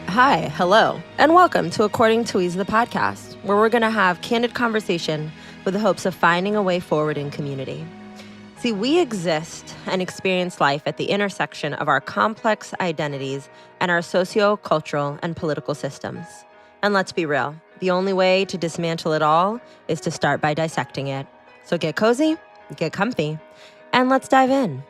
Hi, hello, and welcome to According to Weeze the podcast, where we're going to have candid conversation with the hopes of finding a way forward in community. See, we exist and experience life at the intersection of our complex identities and our socio-cultural and political systems. And let's be real, the only way to dismantle it all is to start by dissecting it. So get cozy, get comfy, and let's dive in.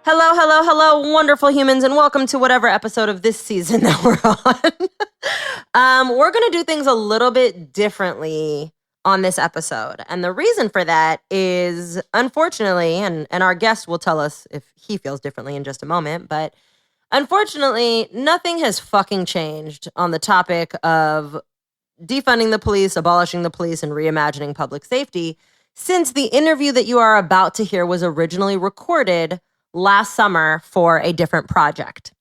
Hello, hello, hello, wonderful humans, and welcome to whatever episode of this season that we're on. We're going to do things a little bit differently on this episode. And the reason for that is, unfortunately, and our guest will tell us if he feels differently in just a moment, but unfortunately, nothing has fucking changed on the topic of defunding the police, abolishing the police, and reimagining public safety since the interview that you are about to hear was originally recorded last summer for a different project.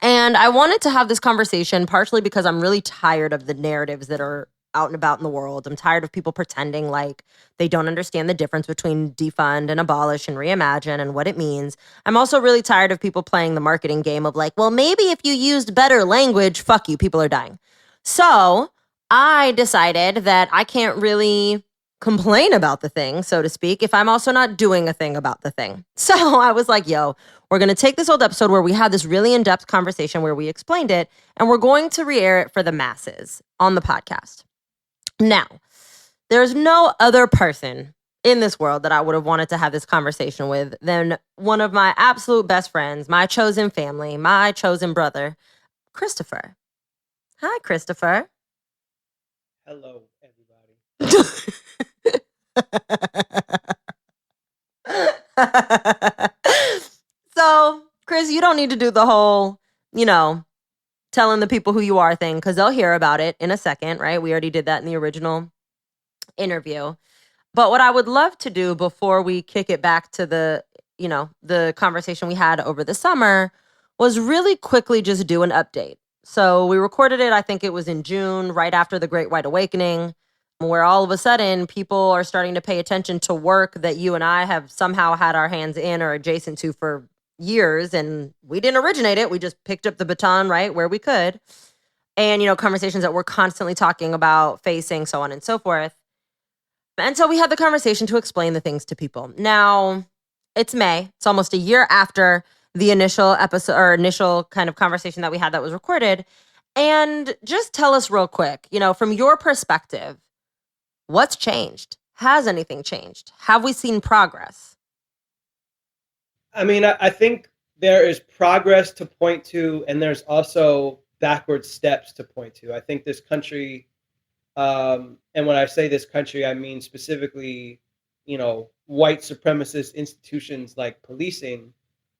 And I wanted to have this conversation partially because I'm really tired of the narratives that are out and about in the world. I'm tired of people pretending like they don't understand the difference between defund and abolish and reimagine and what it means. I'm also really tired of people playing the marketing game of like, well, maybe if you used better language, fuck you, people are dying. So I decided that I can't really complain about the thing, so to speak, if I'm also not doing a thing about the thing. So I was like, yo, we're going to take this old episode where we had this really in-depth conversation where we explained it, and we're going to re-air it for the masses on the podcast. Now, there's no other person in this world that I would have wanted to have this conversation with than one of my absolute best friends, my chosen family, my chosen brother, Christopher. Hi, Christopher. Hello, everybody. So, Chris, you don't need to do the whole, telling the people who you are thing, because they'll hear about it in a second, right? We already did that in the original interview. But what I would love to do before we kick it back to the conversation we had over the summer was really quickly just do an update. So we recorded it, I think it was in June, right after the Great White Awakening, where all of a sudden people are starting to pay attention to work that you and I have somehow had our hands in or adjacent to for years. And we didn't originate it. We just picked up the baton right where we could. And, conversations that we're constantly talking about, facing, so on and so forth. And so we had the conversation to explain the things to people. Now, it's May. It's almost a year after the initial episode or initial kind of conversation that we had that was recorded. And just tell us real quick, from your perspective, what's changed? Has anything changed? Have we seen progress? I mean, I think there is progress to point to, and there's also backward steps to point to. I think this country, and when I say this country, I mean specifically, white supremacist institutions like policing.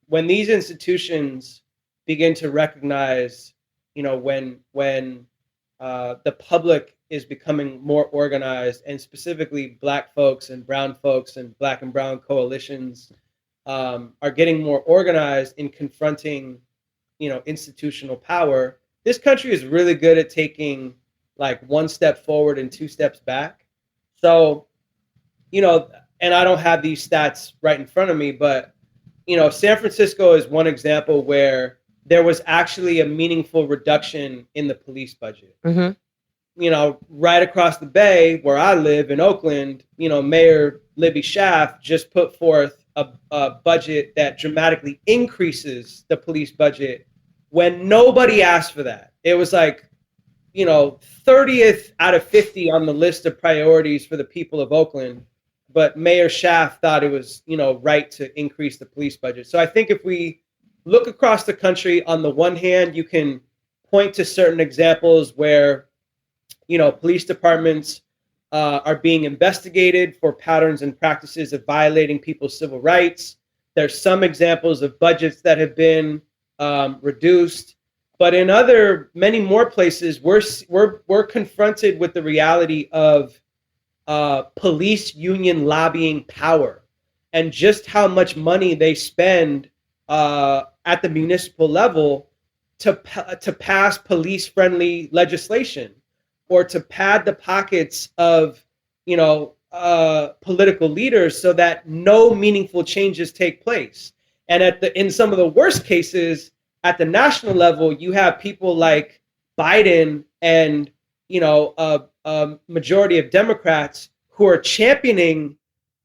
When these institutions begin to recognize, when the public is becoming more organized, and specifically Black folks and brown folks and Black and brown coalitions are getting more organized in confronting, institutional power. This country is really good at taking like one step forward and two steps back. So, and I don't have these stats right in front of me, but, San Francisco is one example where there was actually a meaningful reduction in the police budget. Mm-hmm. Right across the bay where I live in Oakland, Mayor Libby Schaaf just put forth a budget that dramatically increases the police budget when nobody asked for that. It was like, 30th out of 50 on the list of priorities for the people of Oakland. But Mayor Schaaf thought it was, right to increase the police budget. So I think if we look across the country, on the one hand, you can point to certain examples where, police departments are being investigated for patterns and practices of violating people's civil rights. There's some examples of budgets that have been reduced, but in many more places, we're confronted with the reality of police union lobbying power and just how much money they spend at the municipal level to pass police-friendly legislation or to pad the pockets of, political leaders so that no meaningful changes take place. And in some of the worst cases, at the national level, you have people like Biden and, a majority of Democrats who are championing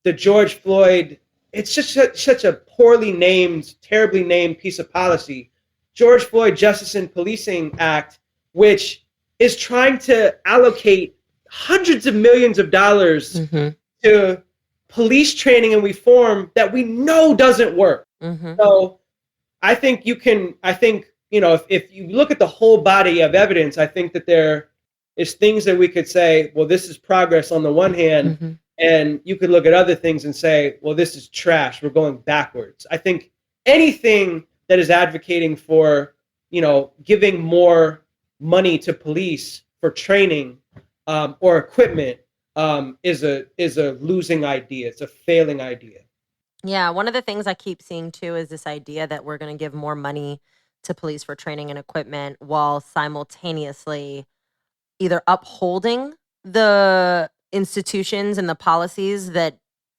the George Floyd. It's just such a poorly named, terribly named piece of policy. George Floyd Justice and Policing Act, which is trying to allocate hundreds of millions of dollars to police training and reform that we know doesn't work. So I think if you look at the whole body of evidence, I think that there is things that we could say, well, this is progress on the one hand, and you could look at other things and say, well, this is trash. We're going backwards. I think anything that is advocating for, giving more money to police for training or equipment is a losing idea. It's a failing idea. Yeah, one of the things I keep seeing too is this idea that we're going to give more money to police for training and equipment while simultaneously either upholding the institutions and the policies that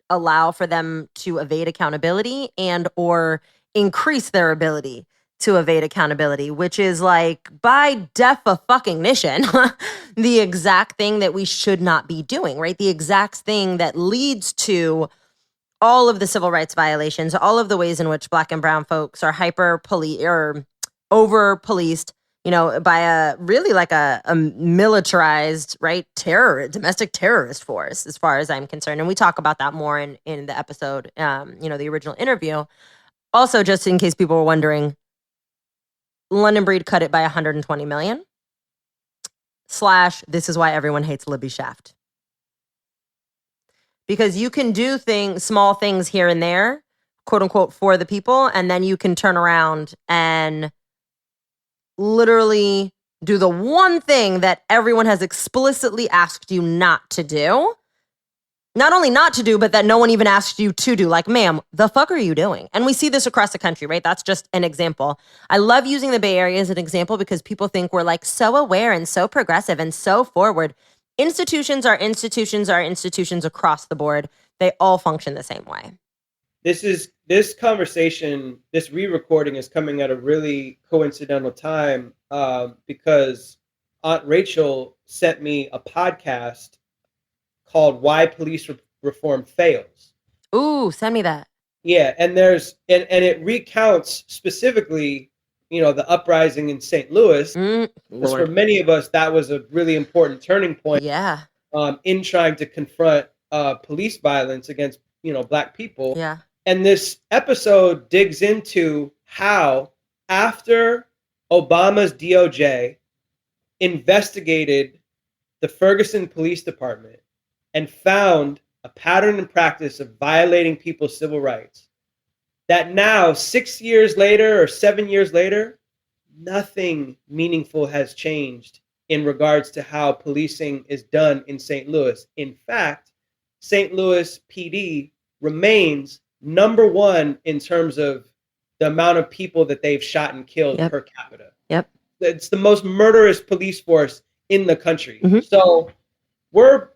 allow for them to evade accountability and or increase their ability to evade accountability, which is like by definition the exact thing that we should not be doing, right? The exact thing that leads to all of the civil rights violations, all of the ways in which Black and brown folks are over policed, by a really like a militarized, right, domestic terrorist force, as far as I'm concerned. And we talk about that more in the episode, the original interview. Also, just in case people were wondering, London Breed cut it by 120 million. / this is why everyone hates Libby Shaft. Because you can do small things here and there, quote unquote, for the people, and then you can turn around and literally do the one thing that everyone has explicitly asked you not to do. Not only not to do, but that no one even asked you to do. Like, ma'am, the fuck are you doing? And we see this across the country, right? That's just an example. I love using the Bay Area as an example because people think we're like so aware and so progressive and so forward. Institutions are institutions across the board. They all function the same way. This conversation, this re-recording is coming at a really coincidental time because Aunt Rachel sent me a podcast called Why Police Reform Fails. Ooh, send me that. Yeah, and it recounts specifically, the uprising in St. Louis. Because for many of us, that was a really important turning point. Yeah. In trying to confront police violence against, Black people. Yeah. And this episode digs into how, after Obama's DOJ investigated the Ferguson Police Department and found a pattern and practice of violating people's civil rights, that now 6 years later or 7 years later, nothing meaningful has changed in regards to how policing is done in St. Louis. In fact, St. Louis PD remains number one in terms of the amount of people that they've shot and killed per capita. Yep. It's the most murderous police force in the country. So we're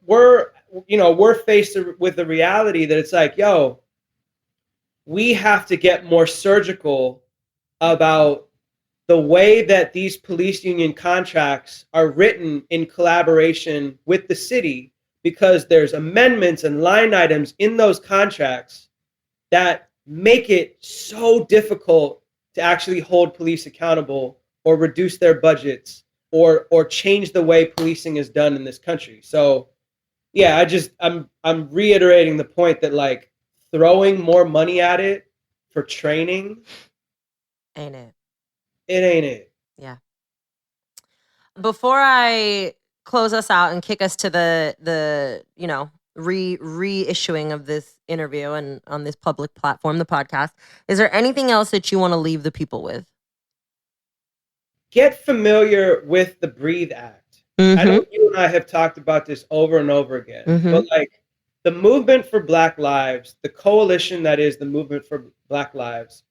faced with the reality that it's like, we have to get more surgical about the way that these police union contracts are written in collaboration with the city, because there's amendments and line items in those contracts that make it so difficult to actually hold police accountable or reduce their budgets or change the way policing is done in this country. So yeah, I'm reiterating the point that like throwing more money at it for training ain't it. It ain't it. Yeah. Before I close us out and kick us to the reissuing of this interview and on this public platform, the podcast, is there anything else that you want to leave the people with? Get familiar with the Breathe Act. I know you and I have talked about this over and over again, but like the movement for Black Lives, the coalition that is the movement for Black Lives,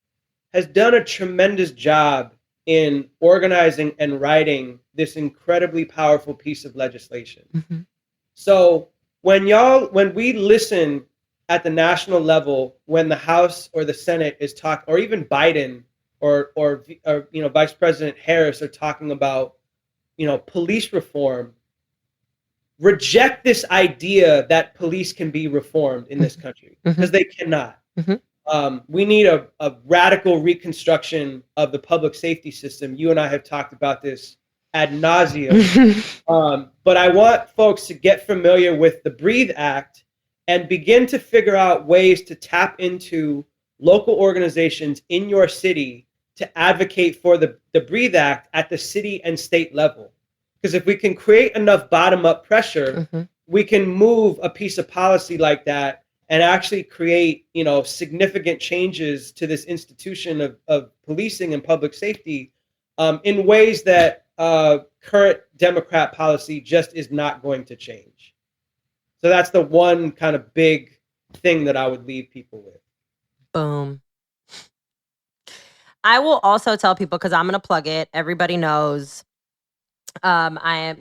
has done a tremendous job in organizing and writing this incredibly powerful piece of legislation. So when we listen at the national level, when the House or the Senate is talking, or even Biden or Vice President Harris are talking about, police reform, reject this idea that police can be reformed in this country, because they cannot. We need a radical reconstruction of the public safety system. You and I have talked about this ad nauseum. But I want folks to get familiar with the Breathe Act and begin to figure out ways to tap into local organizations in your city to advocate for the Breathe Act at the city and state level. Because if we can create enough bottom-up pressure, we can move a piece of policy like that and actually create, significant changes to this institution of policing and public safety in ways that current Democrat policy just is not going to change. So that's the one kind of big thing that I would leave people with. Boom. I will also tell people, because I'm going to plug it. Everybody knows I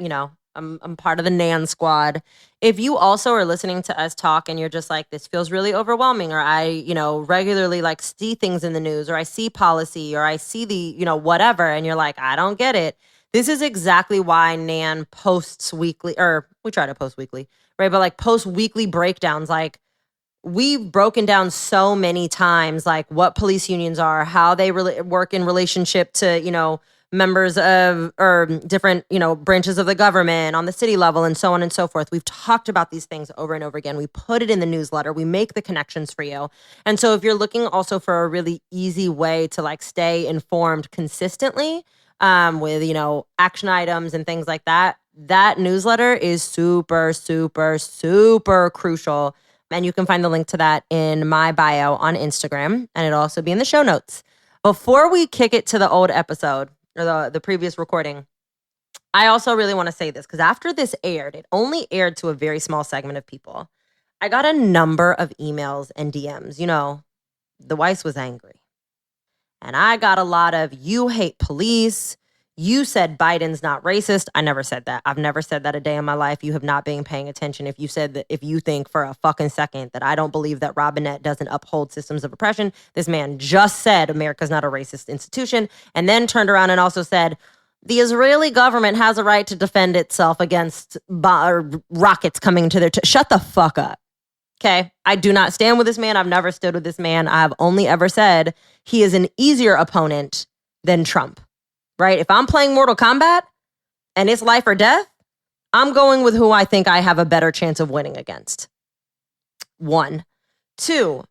am, I'm part of the Nan squad. If you also are listening to us talk and you're just like, this feels really overwhelming, or I, regularly like see things in the news, or I see policy, or I see the, whatever, and you're like, I don't get it. This is exactly why Nan posts weekly, or we try to post weekly, right? But like post weekly breakdowns. Like, we've broken down so many times, like what police unions are, how they work in relationship to, members of or different, branches of the government on the city level, and so on and so forth. We've talked about these things over and over again. We put it in the newsletter. We make the connections for you. And so if you're looking also for a really easy way to like stay informed consistently with, action items and things like that, that newsletter is super, super, super crucial. And you can find the link to that in my bio on Instagram, and it'll also be in the show notes. Before we kick it to the old episode, or the previous recording, I also really want to say this, because after this aired, it only aired to a very small segment of people. I got a number of emails and DMs. The Weiss was angry. And I got a lot of, you hate police. You said Biden's not racist. I never said that. I've never said that a day in my life. You have not been paying attention. If you said that, if you think for a fucking second that I don't believe that Robinette doesn't uphold systems of oppression, this man just said America's not a racist institution, and then turned around and also said the Israeli government has a right to defend itself against rockets coming to their... Shut the fuck up. Okay? I do not stand with this man. I've never stood with this man. I've only ever said he is an easier opponent than Trump. Right? If I'm playing Mortal Kombat and it's life or death, I'm going with who I think I have a better chance of winning against. 1. 2,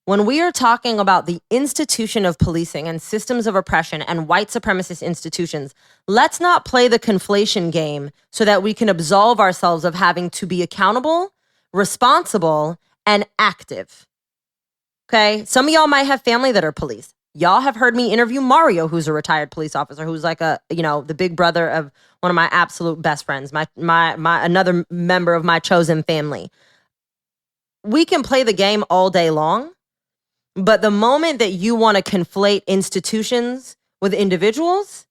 when we are talking about the institution of policing and systems of oppression and white supremacist institutions, let's not play the conflation game so that we can absolve ourselves of having to be accountable, responsible, and active. Okay? Some of y'all might have family that are police. Y'all have heard me interview Mario, who's a retired police officer, who's like the big brother of one of my absolute best friends, my another member of my chosen family. We can play the game all day long, but the moment that you want to conflate institutions with individuals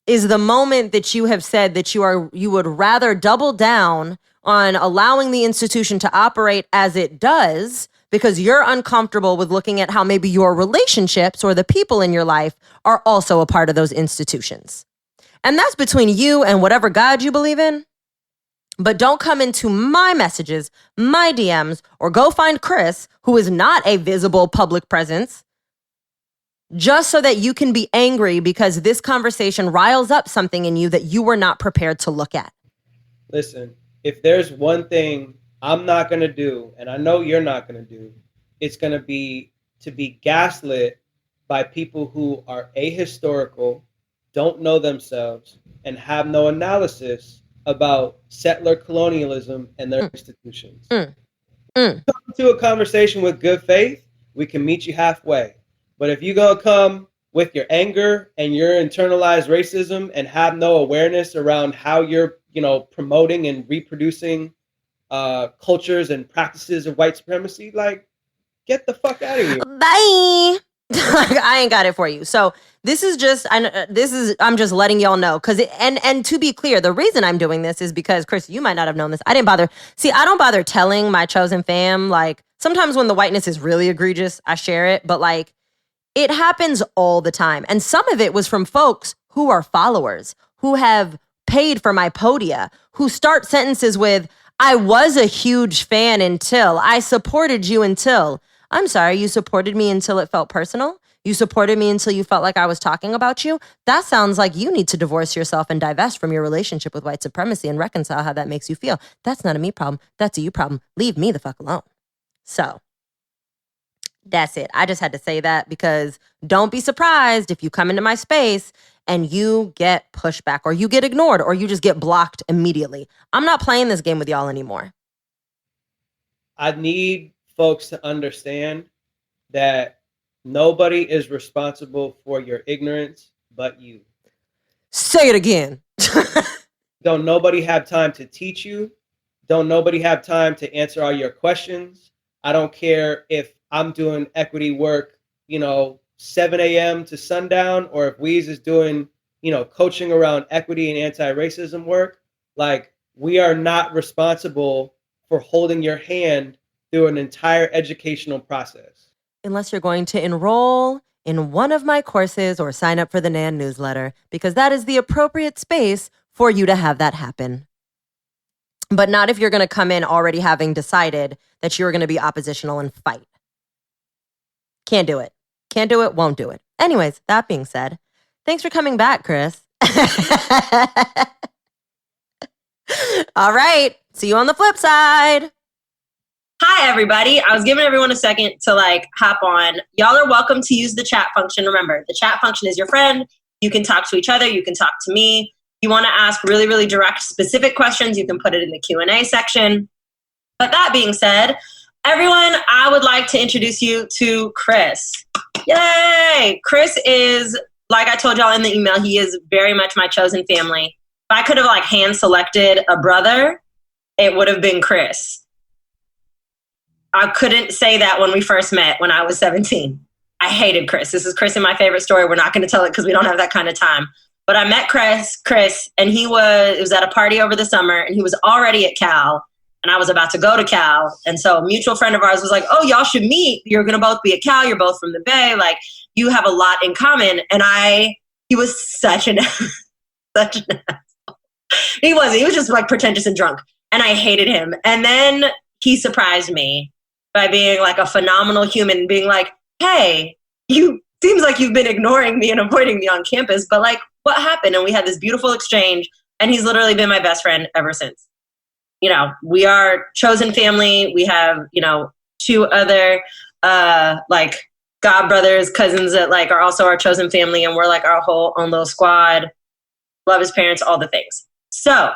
is the moment that you have said that you would rather double down on allowing the institution to operate as it does, because you're uncomfortable with looking at how maybe your relationships or the people in your life are also a part of those institutions. And that's between you and whatever God you believe in. But don't come into my messages, my DMs, or go find Chris, who is not a visible public presence, just so that you can be angry because this conversation riles up something in you that you were not prepared to look at. Listen, if there's one thing I'm not going to do, and I know you're not going to do, it's going to be gaslit by people who are ahistorical, don't know themselves, and have no analysis about settler colonialism and their institutions. Come to a conversation with good faith, we can meet you halfway. But if you're going to come with your anger and your internalized racism and have no awareness around how you're, promoting and reproducing cultures and practices of white supremacy, like, get the fuck out of here. Bye. I ain't got it for you. So this is just, I'm just letting y'all know. And to be clear, the reason I'm doing this is because, Chris, you might not have known this. I don't bother telling my chosen fam, like, sometimes when the whiteness is really egregious, I share it. But like, It happens all the time. And some of it was from folks who are followers, who have paid for my podia, who start sentences with, I was a huge fan until, I supported you until. I'm sorry, you supported me until it felt personal? You supported me until you felt like I was talking about you? That sounds like you need to divorce yourself and divest from your relationship with white supremacy and reconcile how that makes you feel. That's not a me problem. That's a you problem. Leave me the fuck alone. So that's it. I just had to say that because don't be surprised if you come into my space and you get pushback or you get ignored or you just get blocked immediately. I'm not playing this game with y'all anymore. I need folks to understand that nobody is responsible for your ignorance but you. Say it again. Don't nobody have time to teach you. Don't nobody have time to answer all your questions. I don't care if I'm doing equity work, 7 a.m. to sundown, or if Weeze is doing, coaching around equity and anti-racism work. Like, we are not responsible for holding your hand through an entire educational process. Unless you're going to enroll in one of my courses or sign up for the NAN newsletter, because that is the appropriate space for you to have that happen. But not if you're going to come in already having decided that you're going to be oppositional and fight. Can't do it. Can't do it, won't do it. Anyways, that being said, thanks for coming back, Chris. All right. See you on the flip side. Hi, everybody. I was giving everyone a second to hop on. Y'all are welcome to use the chat function. Remember, the chat function is your friend. You can talk to each other. You can talk to me. You want to ask really, really direct, specific questions, you can put it in the Q&A section. But that being said, everyone, I would like to introduce you to Chris. Yay! Chris is, like I told y'all in the email, he is very much my chosen family. If I could have hand selected a brother, it would have been Chris. I couldn't say that when we first met when I was 17. I hated Chris. This is Chris in my favorite story. We're not going to tell it because we don't have that kind of time. But I met Chris, and it was at a party over the summer, and he was already at Cal, and I was about to go to Cal. And so a mutual friend of ours was like, oh, y'all should meet. You're going to both be at Cal. You're both from the Bay. You have a lot in common. And he was such an asshole. He wasn't. He was just pretentious and drunk. And I hated him. And then he surprised me by being a phenomenal human, being like, hey, seems like you've been ignoring me and avoiding me on campus, but what happened? And we had this beautiful exchange, and he's literally been my best friend ever since. We are chosen family. We have, 2 other, god brothers, cousins that are also our chosen family. And we're our whole own little squad. Love his parents, all the things. So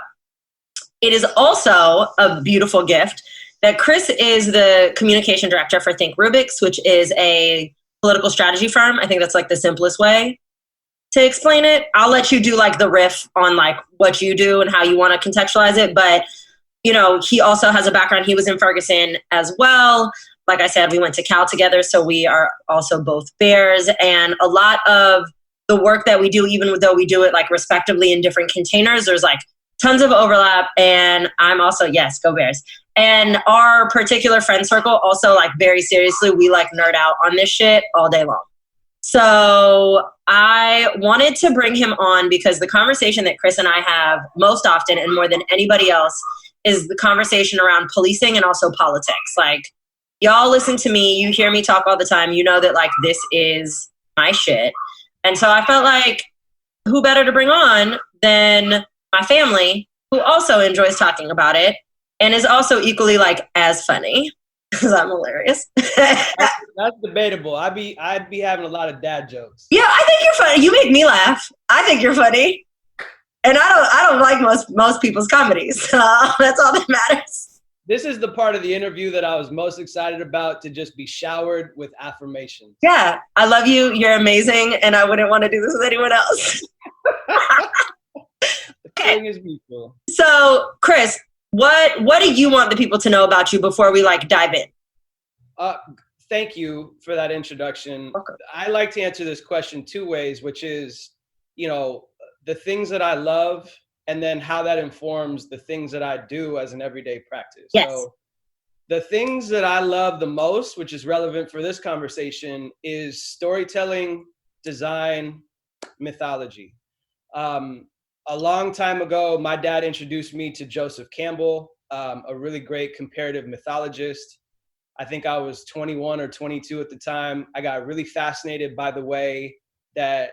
it is also a beautiful gift that Chris is the communication director for Think Rubik's, which is a political strategy firm. I think that's the simplest way to explain it. I'll let you do the riff on what you do and how you want to contextualize it. But, he also has a background. He was in Ferguson as well. Like I said, we went to Cal together. So we are also both Bears. And a lot of the work that we do, even though we do it respectively in different containers, there's tons of overlap. And I'm also, yes, go Bears. And our particular friend circle also very seriously, we nerd out on this shit all day long. So I wanted to bring him on because the conversation that Chris and I have most often and more than anybody else is the conversation around policing and also politics. Y'all listen to me, you hear me talk all the time. You know that this is my shit. And so I felt who better to bring on than my family, who also enjoys talking about it and is also equally as funny. Because I'm hilarious. That's debatable. I'd be having a lot of dad jokes. Yeah, I think you're funny. You make me laugh. I think you're funny. And I don't like most people's comedies. So that's all that matters. This is the part of the interview that I was most excited about, to just be showered with affirmations. Yeah, I love you. You're amazing. And I wouldn't want to do this with anyone else. The feeling is mutual. So, Chris, what do you want the people to know about you before we dive in? Thank you for that introduction. Okay. I like to answer this question 2 ways, which is, the things that I love, and then how that informs the things that I do as an everyday practice. Yes. So The things that I love the most, which is relevant for this conversation, is storytelling, design, mythology. A long time ago, my dad introduced me to Joseph Campbell, a really great comparative mythologist. I think I was 21 or 22 at the time. I got really fascinated by the way that,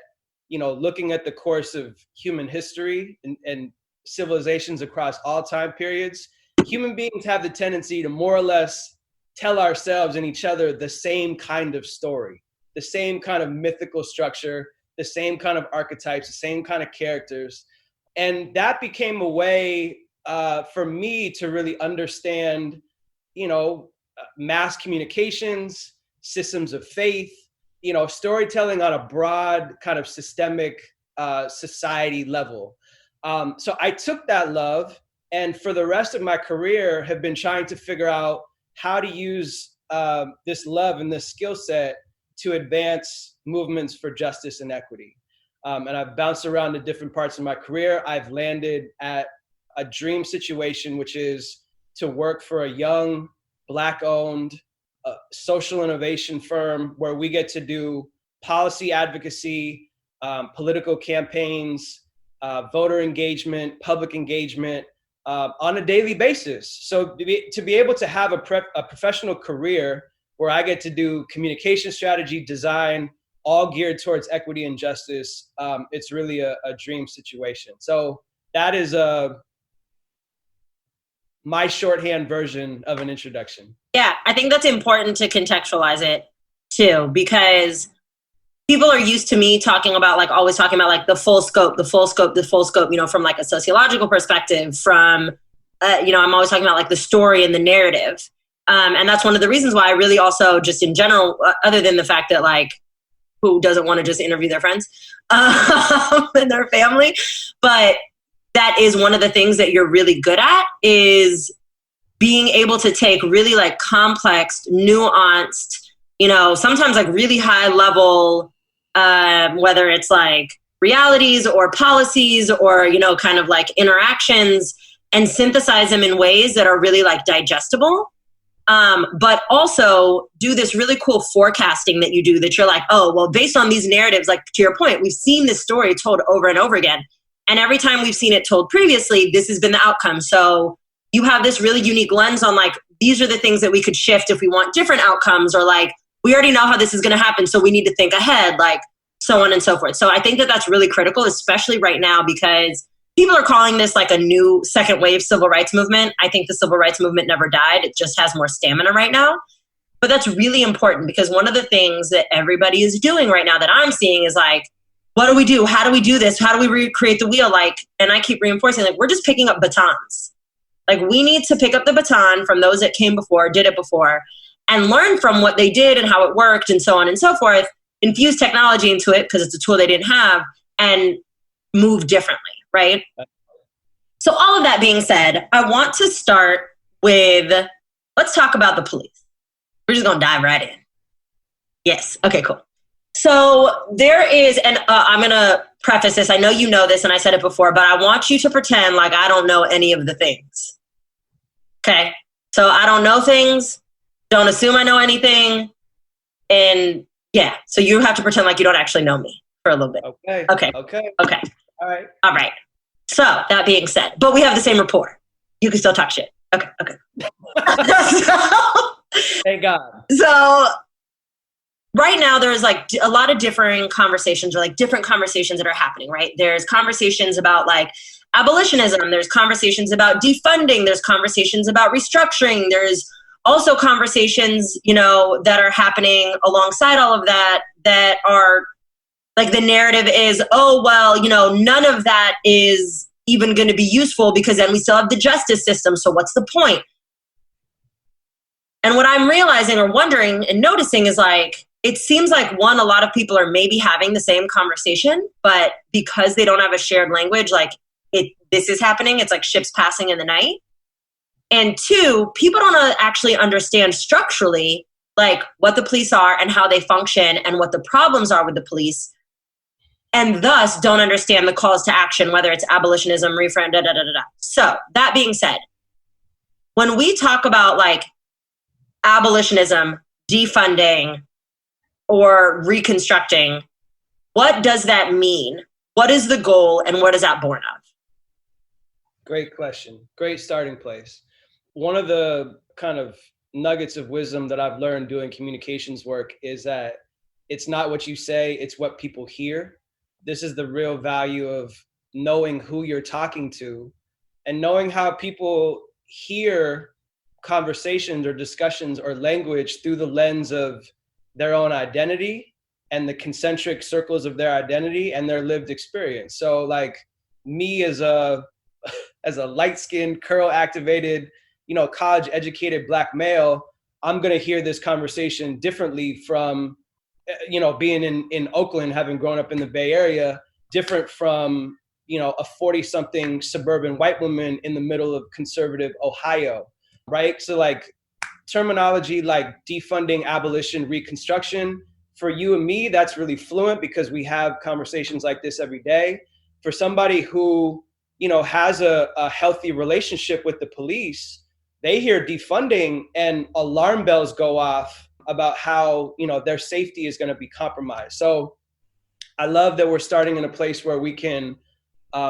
looking at the course of human history and civilizations across all time periods, human beings have the tendency to more or less tell ourselves and each other the same kind of story, the same kind of mythical structure, the same kind of archetypes, the same kind of characters. And that became a way for me to really understand, mass communications, systems of faith, storytelling on a broad kind of systemic society level. So I took that love, and for the rest of my career have been trying to figure out how to use this love and this skill set to advance movements for justice and equity. And I've bounced around to different parts of my career. I've landed at a dream situation, which is to work for a young, Black-owned social innovation firm where we get to do policy advocacy, political campaigns, voter engagement, public engagement on a daily basis. So to be able to have a professional career where I get to do communication strategy, design, all geared towards equity and justice, it's really a dream situation. So that is my shorthand version of an introduction. Yeah, I think that's important to contextualize it too, because people are used to me talking about always talking about the full scope, from a sociological perspective, from, I'm always talking about the story and the narrative. And that's one of the reasons why I really also just in general, other than the fact that who doesn't want to just interview their friends and their family, but that is one of the things that you're really good at, is being able to take really complex, nuanced, sometimes really high level, whether it's realities or policies or, kind of interactions, and synthesize them in ways that are really digestible. But also do this really cool forecasting that you do, that you're oh, well, based on these narratives, to your point, we've seen this story told over and over again. And every time we've seen it told previously, this has been the outcome. So you have this really unique lens on these are the things that we could shift if we want different outcomes, or we already know how this is going to happen, so we need to think ahead, so on and so forth. So I think that that's really critical, especially right now, because people are calling this a new second wave civil rights movement. I think the civil rights movement never died. It just has more stamina right now. But that's really important, because one of the things that everybody is doing right now that I'm seeing is what do we do? How do we do this? How do we recreate the wheel? And I keep reinforcing, we're just picking up batons. We need to pick up the baton from those that came before, did it before, and learn from what they did and how it worked and so on and so forth, infuse technology into it because it's a tool they didn't have, and move differently, right? So all of that being said, I want to start with, let's talk about the police. We're just going to dive right in. Yes. Okay, cool. So there is, and I'm going to preface this. I know you know this and I said it before, but I want you to pretend like I don't know any of the things. Okay? So I don't know things. Don't assume I know anything. And yeah, so you have to pretend like you don't actually know me for a little bit. Okay. All right. So that being said, but we have the same rapport. You can still talk shit. Okay. Thank God. So right now there's a lot of differing conversations, or different conversations that are happening, right? There's conversations about abolitionism. There's conversations about defunding. There's conversations about restructuring. There's also conversations, that are happening alongside all of that, that are the narrative is, oh, well, none of that is even going to be useful because then we still have the justice system. So what's the point? And what I'm realizing or wondering and noticing is it seems a lot of people are maybe having the same conversation, but because they don't have a shared language, this is happening. It's ships passing in the night. And two, people don't actually understand structurally what the police are and how they function and what the problems are with the police, and thus don't understand the calls to action, whether it's abolitionism, refund, So that being said, when we talk about abolitionism, defunding, or reconstructing, what does that mean? What is the goal and what is that born of? Great question. Great starting place. One of the kind of nuggets of wisdom that I've learned doing communications work is that it's not what you say, it's what people hear. This is the real value of knowing who you're talking to and knowing how people hear conversations or discussions or language through the lens of their own identity and the concentric circles of their identity and their lived experience. So like me as a light-skinned, curl-activated, college educated Black male, I'm going to hear this conversation differently from, being in Oakland, having grown up in the Bay Area, different from, a 40-something suburban white woman in the middle of conservative Ohio, right? So like terminology like defunding, abolition, reconstruction, for you and me, that's really fluent because we have conversations like this every day. For somebody who, has a healthy relationship with the police, they hear defunding and alarm bells go off about how, their safety is going to be compromised. So I love that we're starting in a place where we can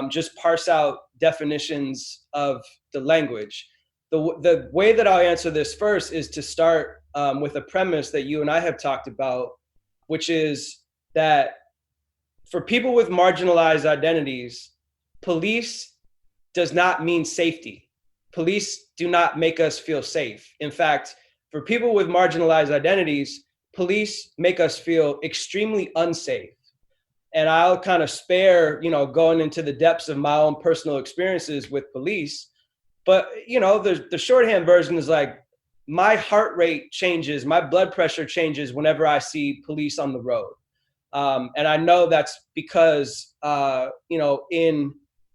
just parse out definitions of the language. The way that I'll answer this first is to start with a premise that you and I have talked about, which is that for people with marginalized identities, police does not mean safety. Police do not make us feel safe. In fact, for people with marginalized identities, police make us feel extremely unsafe. And I'll kind of spare, going into the depths of my own personal experiences with police. But, the shorthand version is like, my heart rate changes, my blood pressure changes whenever I see police on the road. And I know that's because,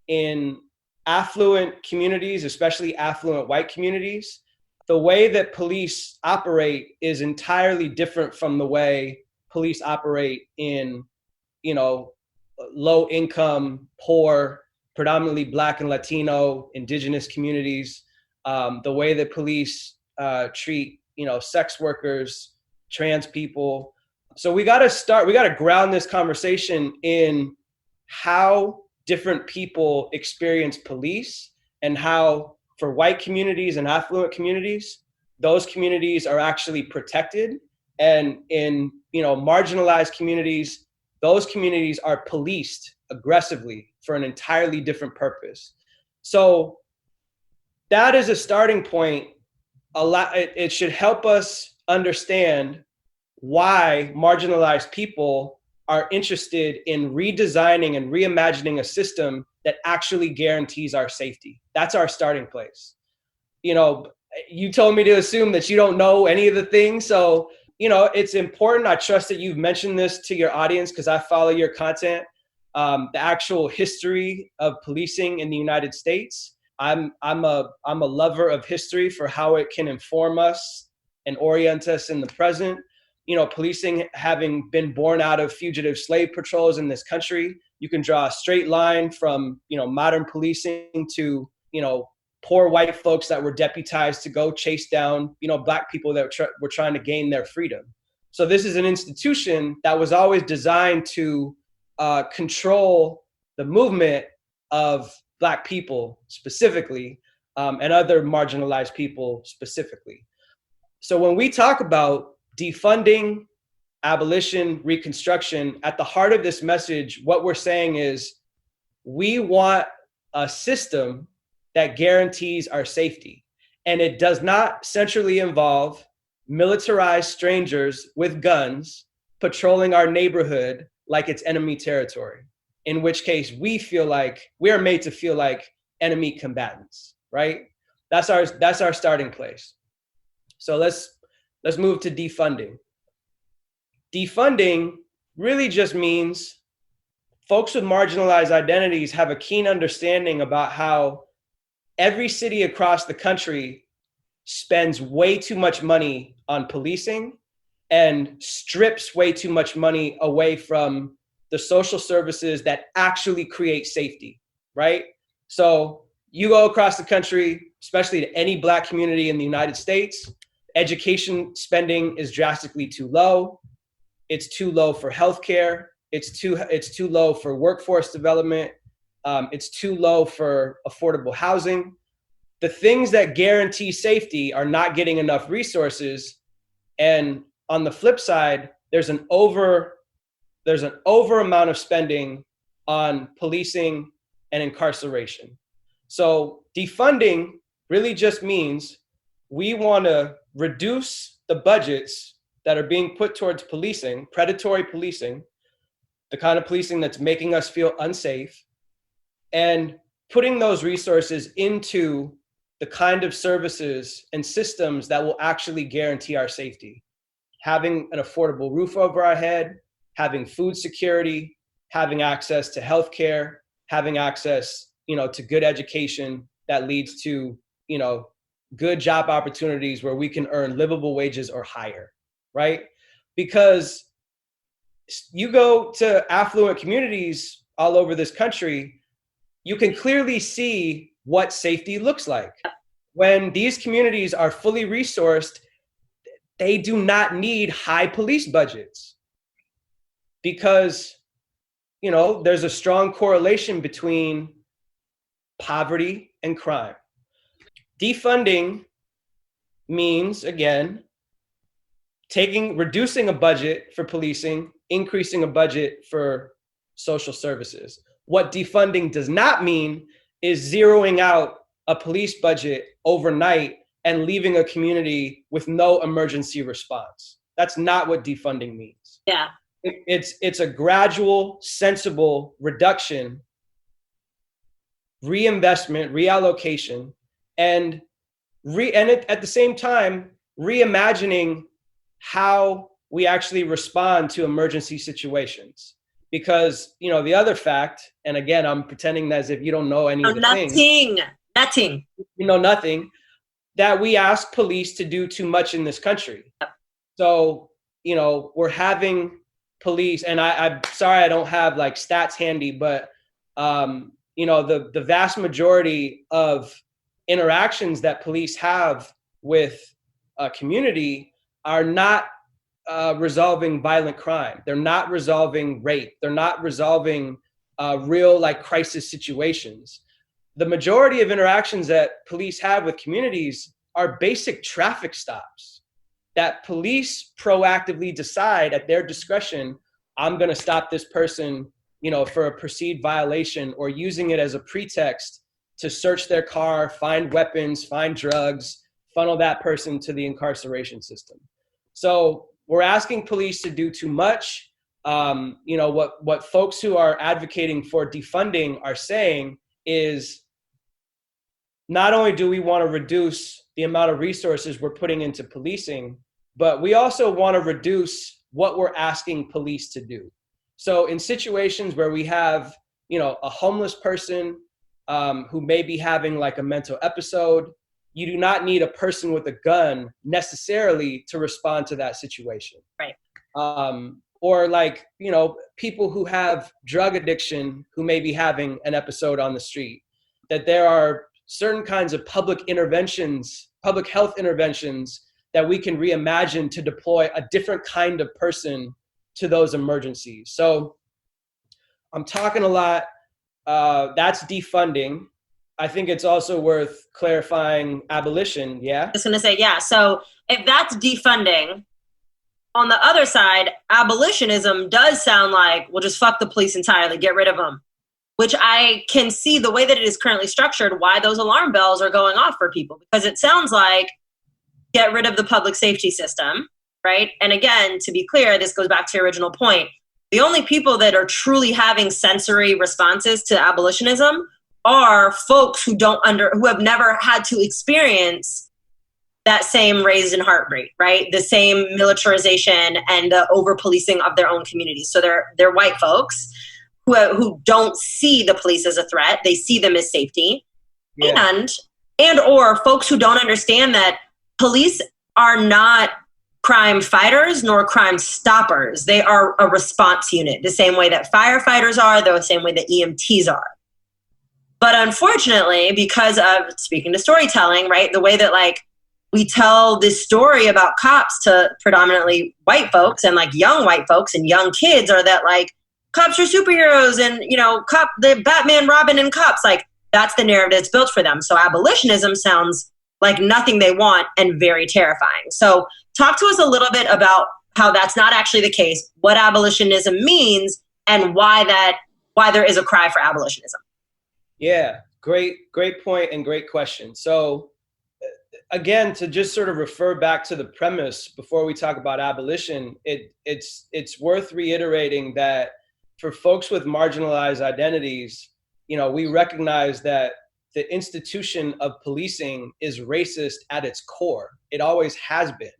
in affluent communities, especially affluent white communities, the way that police operate is entirely different from the way police operate in, low income, poor, predominantly Black and Latino, indigenous communities. The way that police treat, sex workers, trans people. So we got to ground this conversation in how different people experience police and how for white communities and affluent communities, those communities are actually protected. And in, marginalized communities, those communities are policed aggressively for an entirely different purpose. So that is a starting point. It should help us understand why marginalized people are interested in redesigning and reimagining a system that actually guarantees our safety. That's our starting place. You told me to assume that you don't know any of the things. So, it's important. I trust that you've mentioned this to your audience because I follow your content. The actual history of policing in the United States. I'm a lover of history for how it can inform us and orient us in the present. Policing having been born out of fugitive slave patrols in this country, you can draw a straight line from, modern policing to, poor white folks that were deputized to go chase down, Black people that were trying to gain their freedom. So this is an institution that was always designed to control the movement of Black people specifically, and other marginalized people specifically. So when we talk about defunding, abolition, reconstruction, at the heart of this message, what we're saying is we want a system that guarantees our safety. And it does not centrally involve militarized strangers with guns patrolling our neighborhood like it's enemy territory, in which case we are made to feel like enemy combatants, right? That's our starting place. So let's move to defunding. Defunding really just means folks with marginalized identities have a keen understanding about how every city across the country spends way too much money on policing and strips way too much money away from the social services that actually create safety, right? So you go across the country, especially to any Black community in the United States, education spending is drastically too low. It's too low for healthcare. It's too low for workforce development. It's too low for affordable housing. The things that guarantee safety are not getting enough resources. And on the flip side, there's an over amount of spending on policing and incarceration. So defunding really just means we want to reduce the budgets that are being put towards policing, predatory policing, the kind of policing that's making us feel unsafe, and putting those resources into the kind of services and systems that will actually guarantee our safety. Having an affordable roof over our head, having food security, having access to healthcare, having access, to good education that leads to, good job opportunities where we can earn livable wages or higher, right? Because you go to affluent communities all over this country, you can clearly see what safety looks like. When these communities are fully resourced, they do not need high police budgets because, there's a strong correlation between poverty and crime. Defunding means, again, reducing a budget for policing, increasing a budget for social services. What defunding does not mean is zeroing out a police budget overnight and leaving a community with no emergency response. That's not what defunding means. Yeah. It's a gradual, sensible reduction, reinvestment, reallocation, and at the same time, reimagining how we actually respond to emergency situations. Because, the other fact, and again, I'm pretending as if you don't know any of the things. Nothing. You know nothing, that we ask police to do too much in this country. So, we're having police, and I'm sorry I don't have like stats handy, but, the vast majority of interactions that police have with a community are not resolving violent crime. They're not resolving rape. They're not resolving real crisis situations. The majority of interactions that police have with communities are basic traffic stops that police proactively decide at their discretion, I'm going to stop this person, for a perceived violation, or using it as a pretext to search their car, find weapons, find drugs, funnel that person to the incarceration system. So we're asking police to do too much. What folks who are advocating for defunding are saying is, not only do we want to reduce the amount of resources we're putting into policing, but we also want to reduce what we're asking police to do. So in situations where we have, a homeless person who may be having a mental episode, you do not need a person with a gun necessarily to respond to that situation. Right. Or people who have drug addiction who may be having an episode on the street, that there are certain kinds of public health interventions that we can reimagine to deploy a different kind of person to those emergencies. So I'm talking a lot. That's defunding. I think it's also worth clarifying abolition. Yeah. I was going to say, yeah. So if that's defunding, on the other side, abolitionism does sound like, well, just fuck the police entirely, get rid of them, which I can see the way that it is currently structured, why those alarm bells are going off for people, because it sounds like get rid of the public safety system, right? And again, to be clear, this goes back to your original point. The only people that are truly having sensory responses to abolitionism are folks who have never had to experience that same raise in heart rate, right? The same militarization and the over-policing of their own communities. So they're white folks who don't see the police as a threat. They see them as safety. Yeah. And or folks who don't understand that police are not crime fighters nor crime stoppers. They are a response unit, the same way that firefighters are, the same way that EMTs are. But unfortunately, because of, speaking to storytelling, right, the way that we tell this story about cops to predominantly white folks and like young white folks and young kids, are that like cops are superheroes and, you know, the Batman, Robin, and cops, like that's the narrative that's built for them. So abolitionism sounds like nothing they want and very terrifying. So talk to us a little bit about how that's not actually the case, what abolitionism means, and why there is a cry for abolitionism. Yeah, great point and great question. So again, to just sort of refer back to the premise before we talk about abolition, it's worth reiterating that for folks with marginalized identities, you know, we recognize that the institution of policing is racist at its core. It always has been.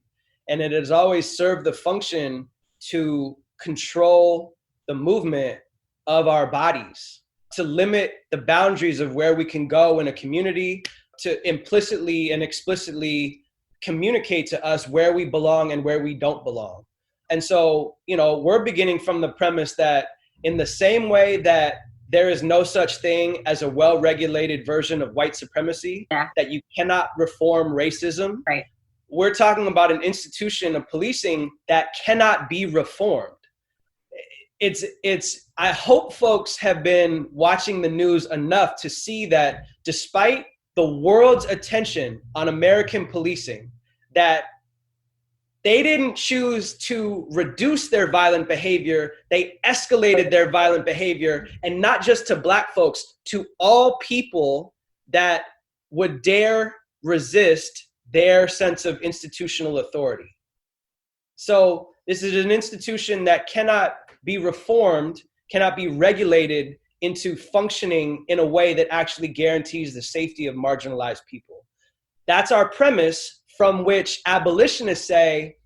And it has always served the function to control the movement of our bodies, to limit the boundaries of where we can go in a community, to implicitly and explicitly communicate to us where we belong and where we don't belong. And so, you know, we're beginning from the premise that in the same way that there is no such thing as a well-regulated version of white supremacy, that you cannot reform racism, right? We're talking about an institution of policing that cannot be reformed. I hope folks have been watching the news enough to see that despite the world's attention on American policing, that they didn't choose to reduce their violent behavior, they escalated their violent behavior, and not just to Black folks, to all people that would dare resist their sense of institutional authority. So this is an institution that cannot be reformed, cannot be regulated into functioning in a way that actually guarantees the safety of marginalized people. That's our premise, from which abolitionists say,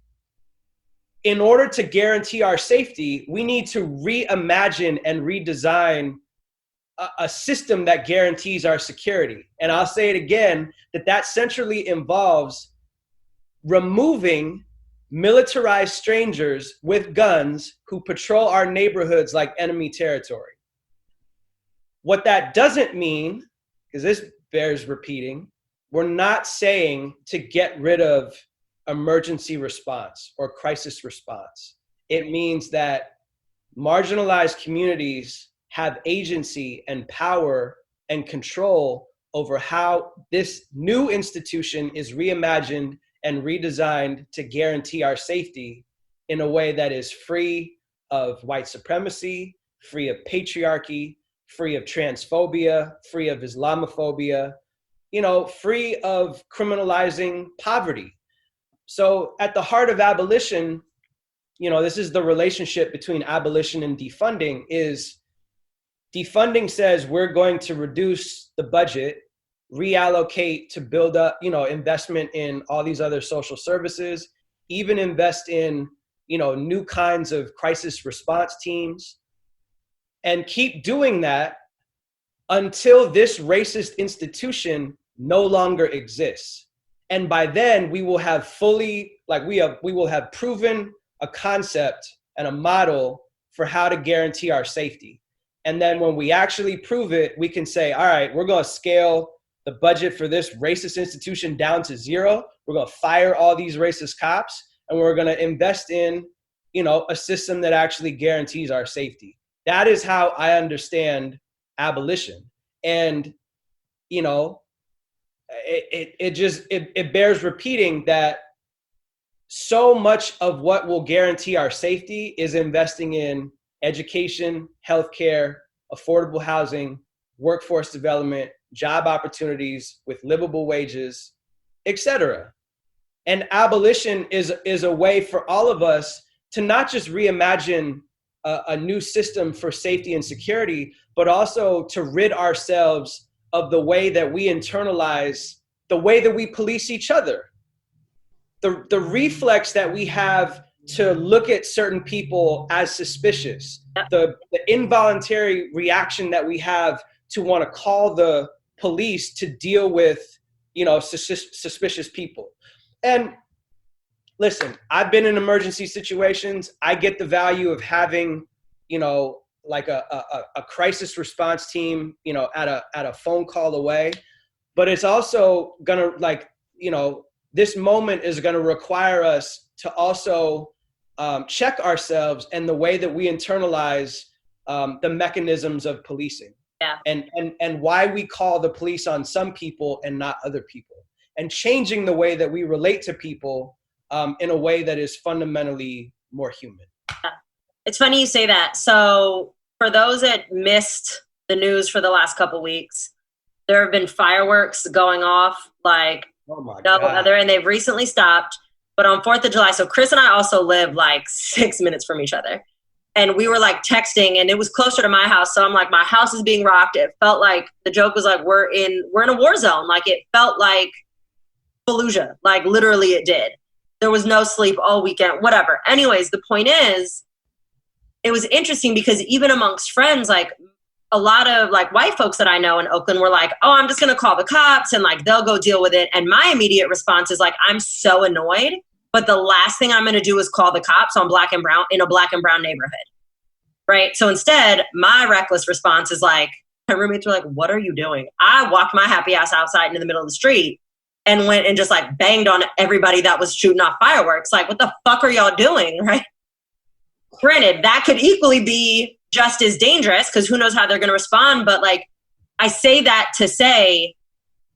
in order to guarantee our safety, we need to reimagine and redesign a system that guarantees our security. And I'll say it again, that centrally involves removing militarized strangers with guns who patrol our neighborhoods like enemy territory. What that doesn't mean, because this bears repeating, we're not saying to get rid of emergency response or crisis response. It means that marginalized communities have agency and power and control over how this new institution is reimagined and redesigned to guarantee our safety in a way that is free of white supremacy, free of patriarchy, free of transphobia, free of Islamophobia, you know, free of criminalizing poverty. So at the heart of abolition, you know, this is the relationship between abolition and defunding. Is defunding says we're going to reduce the budget, reallocate to build up, you know, investment in all these other social services, even invest in, you know, new kinds of crisis response teams, and keep doing that until this racist institution no longer exists. And by then we will have fully, we will have proven a concept and a model for how to guarantee our safety. And then when we actually prove it, we can say, all right, we're going to scale the budget for this racist institution down to zero. We're going to fire all these racist cops, and we're going to invest in, you know, a system that actually guarantees our safety. That is how I understand abolition. And, you know, it bears repeating that so much of what will guarantee our safety is investing in education, healthcare, affordable housing, workforce development, job opportunities with livable wages, etc. And abolition is a way for all of us to not just reimagine a new system for safety and security, but also to rid ourselves of the way that we internalize the way that we police each other. The reflex that we have to look at certain people as suspicious, the involuntary reaction that we have to want to call the police to deal with, you know, suspicious people. And listen, I've been in emergency situations. I get the value of having, you know, like a crisis response team, you know, at a phone call away. But it's also gonna, like, you know, this moment is going to require us to also check ourselves and the way that we internalize the mechanisms of policing. Yeah. And why we call the police on some people and not other people, and changing the way that we relate to people in a way that is fundamentally more human. It's funny you say that. So for those that missed the news for the last couple weeks, there have been fireworks going off like no other, and they've recently stopped. But on 4th of July, so Chris and I also live like 6 minutes from each other. And we were like texting, and it was closer to my house. So I'm like, my house is being rocked. It felt like the joke was like, we're in a war zone. Like it felt like Fallujah. Like literally it did. There was no sleep all weekend, whatever. Anyways, the point is, it was interesting because even amongst friends, like a lot of like white folks that I know in Oakland were like, oh, I'm just going to call the cops and like they'll go deal with it. And my immediate response is like, I'm so annoyed, but the last thing I'm going to do is call the cops on black and brown in a black and brown neighborhood. Right. So instead, my reckless response is like, my roommates were like, what are you doing? I walked my happy ass outside into the middle of the street and went and just like banged on everybody that was shooting off fireworks. Like, what the fuck are y'all doing? Right. Granted, that could equally be just as dangerous because who knows how they're going to respond. But like, I say that to say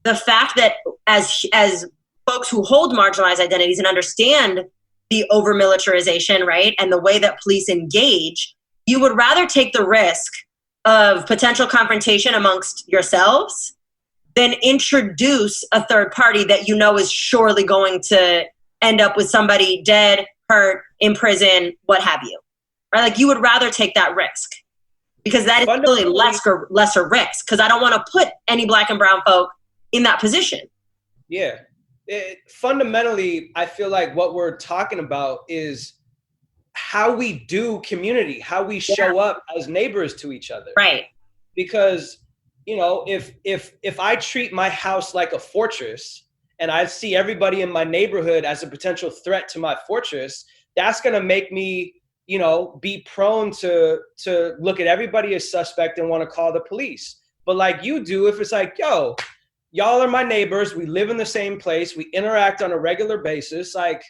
the fact that as folks who hold marginalized identities and understand the over militarization, right, and the way that police engage, you would rather take the risk of potential confrontation amongst yourselves than introduce a third party that you know is surely going to end up with somebody dead, hurt, in prison, what have you. Right? Like you would rather take that risk because that is really lesser risk because I don't want to put any black and brown folk in that position. Yeah. Fundamentally, I feel like what we're talking about is how we do community, how we show up as neighbors to each other. Right. Because, you know, if I treat my house like a fortress and I see everybody in my neighborhood as a potential threat to my fortress, that's going to make me, you know, be prone to look at everybody as suspect and want to call the police. But like you do, if it's like, yo, y'all are my neighbors, we live in the same place, we interact on a regular basis, like,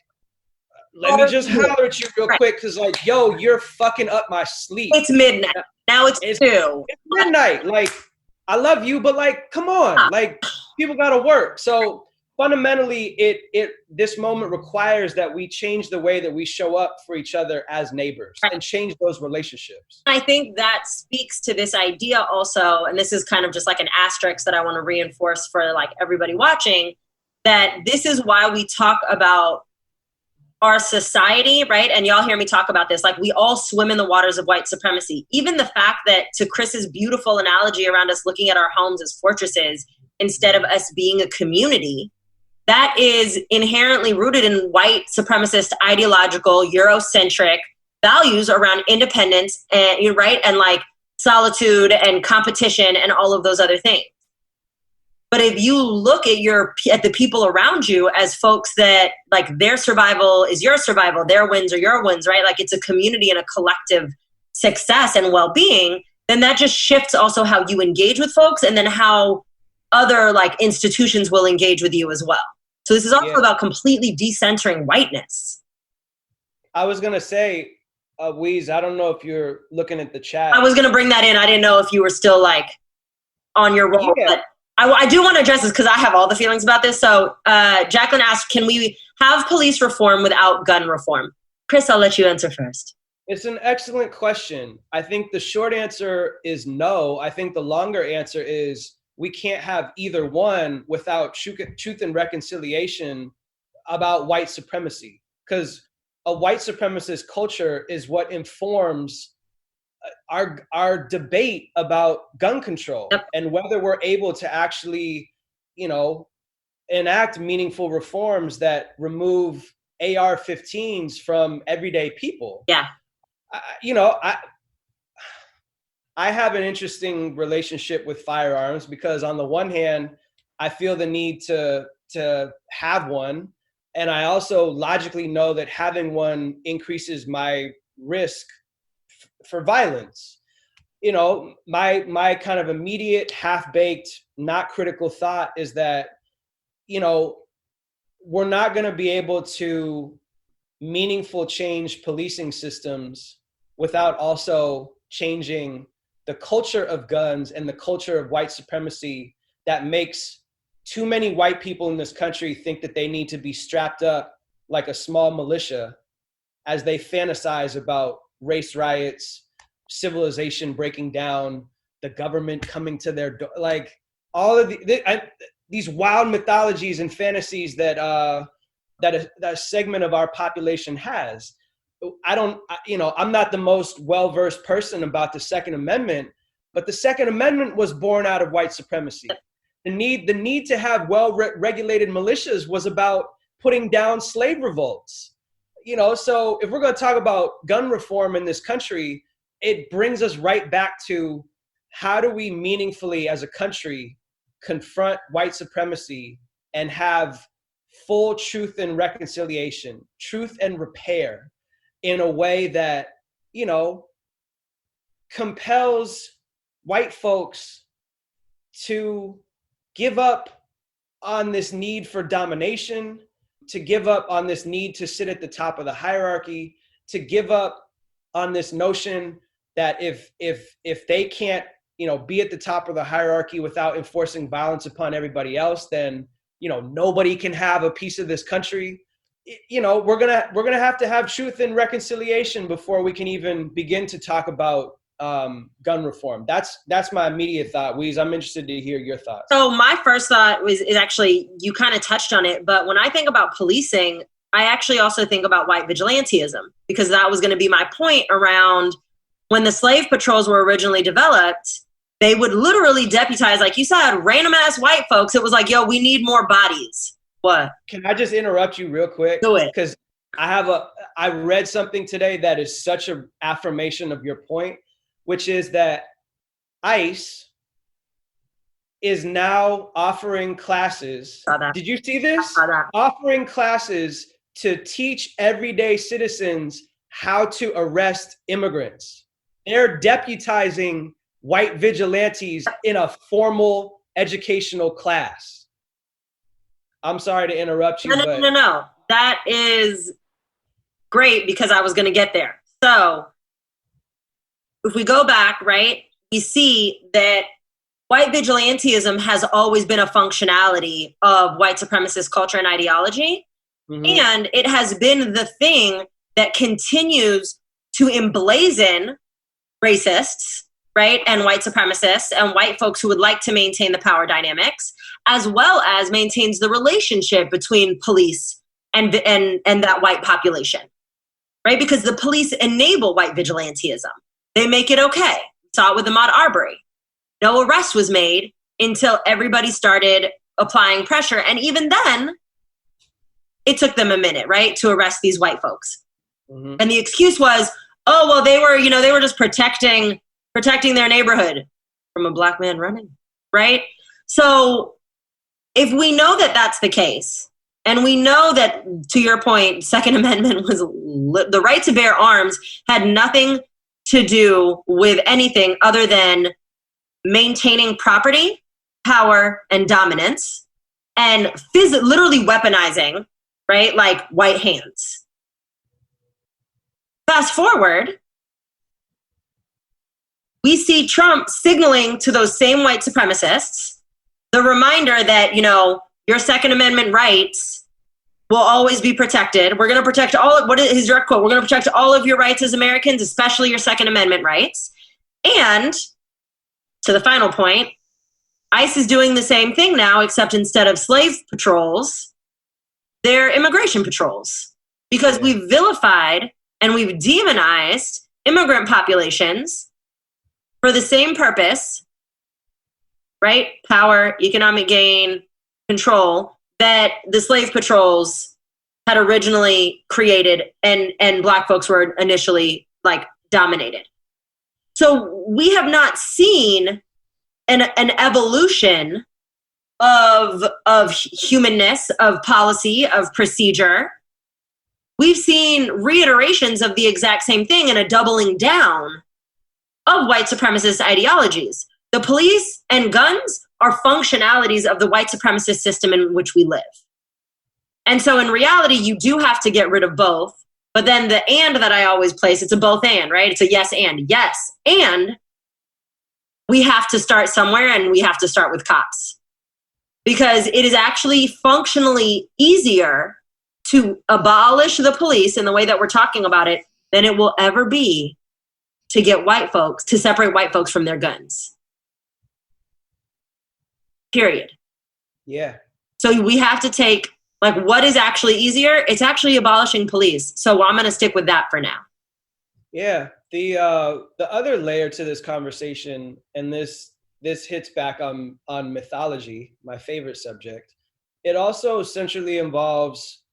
let me just holler at you real quick, because like, yo, you're fucking up my sleep. It's midnight. Now it's 2. It's midnight. Like, I love you, but like, come on. Like, people gotta work. So fundamentally, this moment requires that we change the way that we show up for each other as neighbors and change those relationships. I think that speaks to this idea also, and this is kind of just like an asterisk that I want to reinforce for like everybody watching, that this is why we talk about our society, right? And y'all hear me talk about this, like we all swim in the waters of white supremacy. Even the fact that, to Chris's beautiful analogy around us looking at our homes as fortresses instead of us being a community, that is inherently rooted in white supremacist ideological Eurocentric values around independence and right and like solitude and competition and all of those other things. But if you look at the people around you as folks that like their survival is your survival, their wins are your wins, right? Like it's a community and a collective success and well-being, then that just shifts also how you engage with folks and then how other like institutions will engage with you as well. So this is also about completely decentering whiteness. I was going to say, Weeze, I don't know if you're looking at the chat. I was going to bring that in. I didn't know if you were still like on your roll, but I do want to address this because I have all the feelings about this. So Jacqueline asked, can we have police reform without gun reform? Chris, I'll let you answer first. It's an excellent question. I think the short answer is no. I think the longer answer is we can't have either one without truth and reconciliation about white supremacy. Because a white supremacist culture is what informs our debate about gun control and whether we're able to actually, you know, enact meaningful reforms that remove AR-15s from everyday people. Yeah. I have an interesting relationship with firearms because on the one hand, I feel the need to have one. And I also logically know that having one increases my risk for violence. You know, my kind of immediate half-baked, not critical thought is that, you know, we're not going to be able to meaningful change policing systems without also changing the culture of guns and the culture of white supremacy that makes too many white people in this country think that they need to be strapped up like a small militia as they fantasize about race riots, civilization breaking down, the government coming to their door, like all of these wild mythologies and fantasies that a segment of our population has. I'm not the most well-versed person about the Second Amendment, but the Second Amendment was born out of white supremacy. The need to have well-regulated militias was about putting down slave revolts. So if we're going to talk about gun reform in this country, it brings us right back to how do we meaningfully as a country confront white supremacy and have full truth and reconciliation, truth and repair in a way that, compels white folks to give up on this need for domination, to give up on this need to sit at the top of the hierarchy, to give up on this notion that if they can't, be at the top of the hierarchy without enforcing violence upon everybody else, then, nobody can have a piece of this country. We're gonna have to have truth and reconciliation before we can even begin to talk about gun reform. That's my immediate thought. Weeze, I'm interested to hear your thoughts. So my first thought is actually, you kind of touched on it, but when I think about policing, I actually also think about white vigilantism, because that was going to be my point around when the slave patrols were originally developed. They would literally deputize, like you said, random ass white folks. It was like, yo, we need more bodies. What? Can I just interrupt you real quick? Do it. Because I read something today that is such an affirmation of your point, which is that ICE is now offering classes. Did you see this? Offering classes to teach everyday citizens how to arrest immigrants. They're deputizing white vigilantes in a formal educational class. I'm sorry to interrupt you. No. That is great, because I was going to get there. So if we go back, right, we see that white vigilantism has always been a functionality of white supremacist culture and ideology. Mm-hmm. And it has been the thing that continues to emblazon racists, right, and white supremacists and white folks who would like to maintain the power dynamics, as well as maintains the relationship between police and that white population, right? Because the police enable white vigilantism. They make it okay. We saw it with Ahmaud Arbery. No arrest was made until everybody started applying pressure. And even then, it took them a minute, right, to arrest these white folks. Mm-hmm. And the excuse was, oh, well, they were just protecting their neighborhood from a black man running, right? So if we know that that's the case, and we know that, to your point, Second Amendment was the right to bear arms had nothing to do with anything other than maintaining property, power, and dominance, and literally weaponizing, right, like white hands. Fast forward, we see Trump signaling to those same white supremacists the reminder that, your Second Amendment rights will always be protected. We're going to protect what is his direct quote? We're going to protect all of your rights as Americans, especially your Second Amendment rights. And to the final point, ICE is doing the same thing now, except instead of slave patrols, they're immigration patrols. Because we've vilified and we've demonized immigrant populations for the same purpose, right? Power, economic gain, control, that the slave patrols had originally created and black folks were initially dominated. So we have not seen an evolution of humanness, of policy, of procedure. We've seen reiterations of the exact same thing and a doubling down of white supremacist ideologies. The police and guns are functionalities of the white supremacist system in which we live. And so in reality, you do have to get rid of both. But then the and that I always place, it's a both and, right? It's a yes and. Yes. And we have to start somewhere, and we have to start with cops. Because it is actually functionally easier to abolish the police in the way that we're talking about it than it will ever be to get white folks, to separate white folks from their guns. Period. Yeah. So we have to take, like, what is actually easier? It's actually abolishing police. So I'm going to stick with that for now. Yeah. The other layer to this conversation, and this hits back on mythology, my favorite subject. It also centrally involves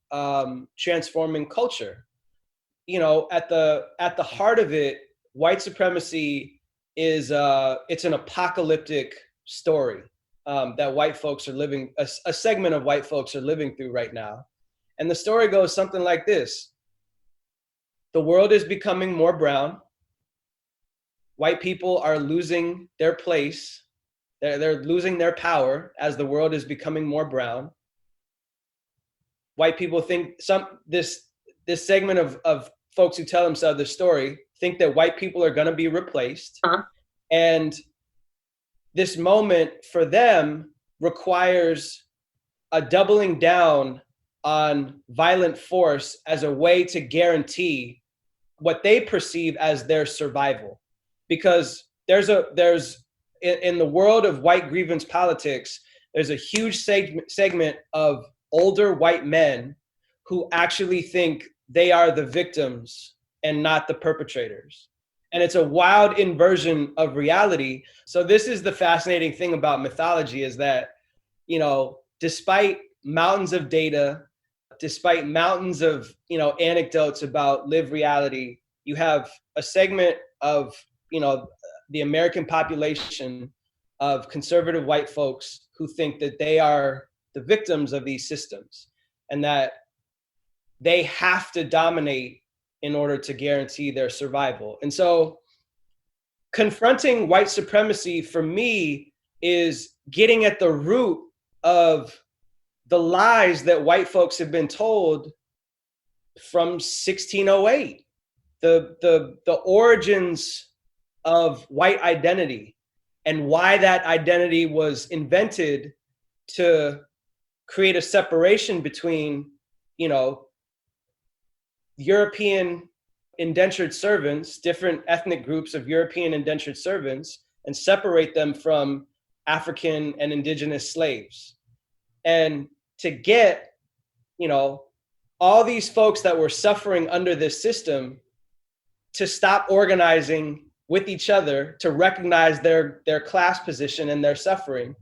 transforming culture. You know, at the heart of it, white supremacy is it's an apocalyptic story that white folks are living, a segment of white folks are living through right now. And the story goes something like this. The world is becoming more brown. White people are losing their place. They're losing their power as the world is becoming more brown. White people think this segment of folks who tell themselves this story think that white people are going to be replaced. Uh-huh. And this moment for them requires a doubling down on violent force as a way to guarantee what they perceive as their survival. Because there's in the world of white grievance politics, there's a huge segment of older white men who actually think they are the victims and not the perpetrators. And it's a wild inversion of reality. So this is the fascinating thing about mythology, is that, you know, despite mountains of data, despite mountains of, you know, anecdotes about lived reality, you have a segment of, you know, the American population of conservative white folks who think that they are the victims of these systems and that they have to dominate in order to guarantee their survival. And so confronting white supremacy for me is getting at the root of the lies that white folks have been told from 1608, the origins of white identity and why that identity was invented to create a separation between, you know, European indentured servants, different ethnic groups of European indentured servants, and separate them from African and indigenous slaves. And to get, you know, all these folks that were suffering under this system to stop organizing with each other, to recognize their class position and their suffering,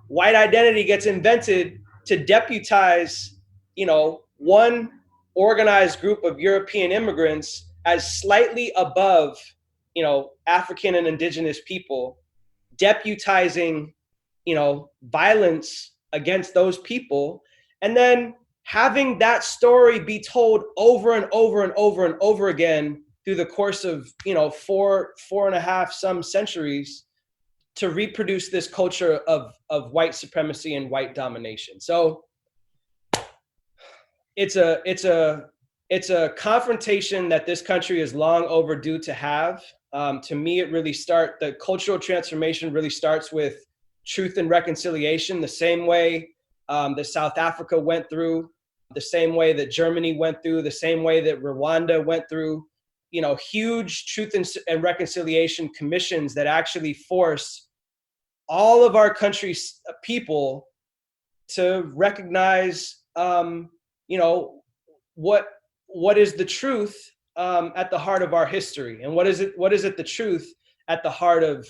white identity gets invented to deputize, you know, one organized group of European immigrants as slightly above, you know, African and indigenous people, deputizing, you know, violence against those people, and then having that story be told over and over and over and over again through the course of, you know, four and a half some centuries to reproduce this culture of white supremacy and white domination. So it's a confrontation that this country is long overdue to have. To me, the cultural transformation really starts with truth and reconciliation, the same way that South Africa went through, the same way that Germany went through, the same way that Rwanda went through, you know, huge truth and reconciliation commissions that actually force all of our country's people to recognize, you know, what is the truth at the heart of our history, and what is it the truth at the heart of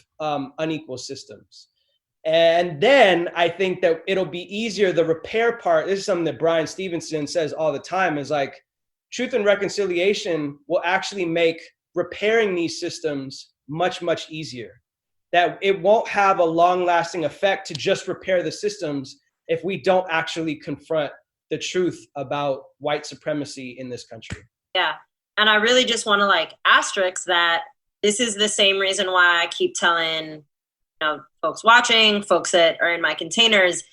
unequal systems. And then I think that it'll be easier. The repair part, this is something that Brian Stevenson says all the time, is like, truth and reconciliation will actually make repairing these systems much, much easier. That it won't have a long-lasting effect to just repair the systems if we don't actually confront the truth about white supremacy in this country. Yeah. And I really just want to like asterisk that this is the same reason why I keep telling, you know, folks watching, folks that are in my containers,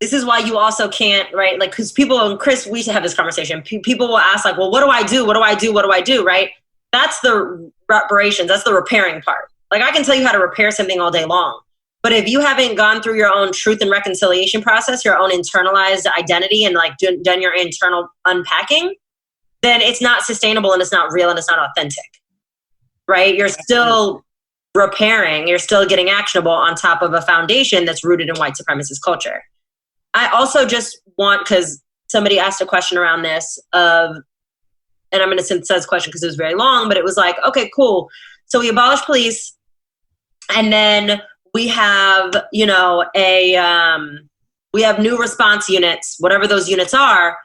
this is why you also can't, right? Like, because people, and Chris, we used to have this conversation. People will ask, like, well, what do I do? What do I do? What do I do? Right? That's the reparations. That's the repairing part. Like, I can tell you how to repair something all day long. But if you haven't gone through your own truth and reconciliation process, your own internalized identity, and like done your internal unpacking, then it's not sustainable and it's not real and it's not authentic. Right? You're still repairing, you're still getting actionable on top of a foundation that's rooted in white supremacist culture. I also just want, because somebody asked a question around this and I'm going to synthesize the question because it was very long, but it was like, okay, cool. So we abolish police, and then we have, we have new response units, whatever those units are.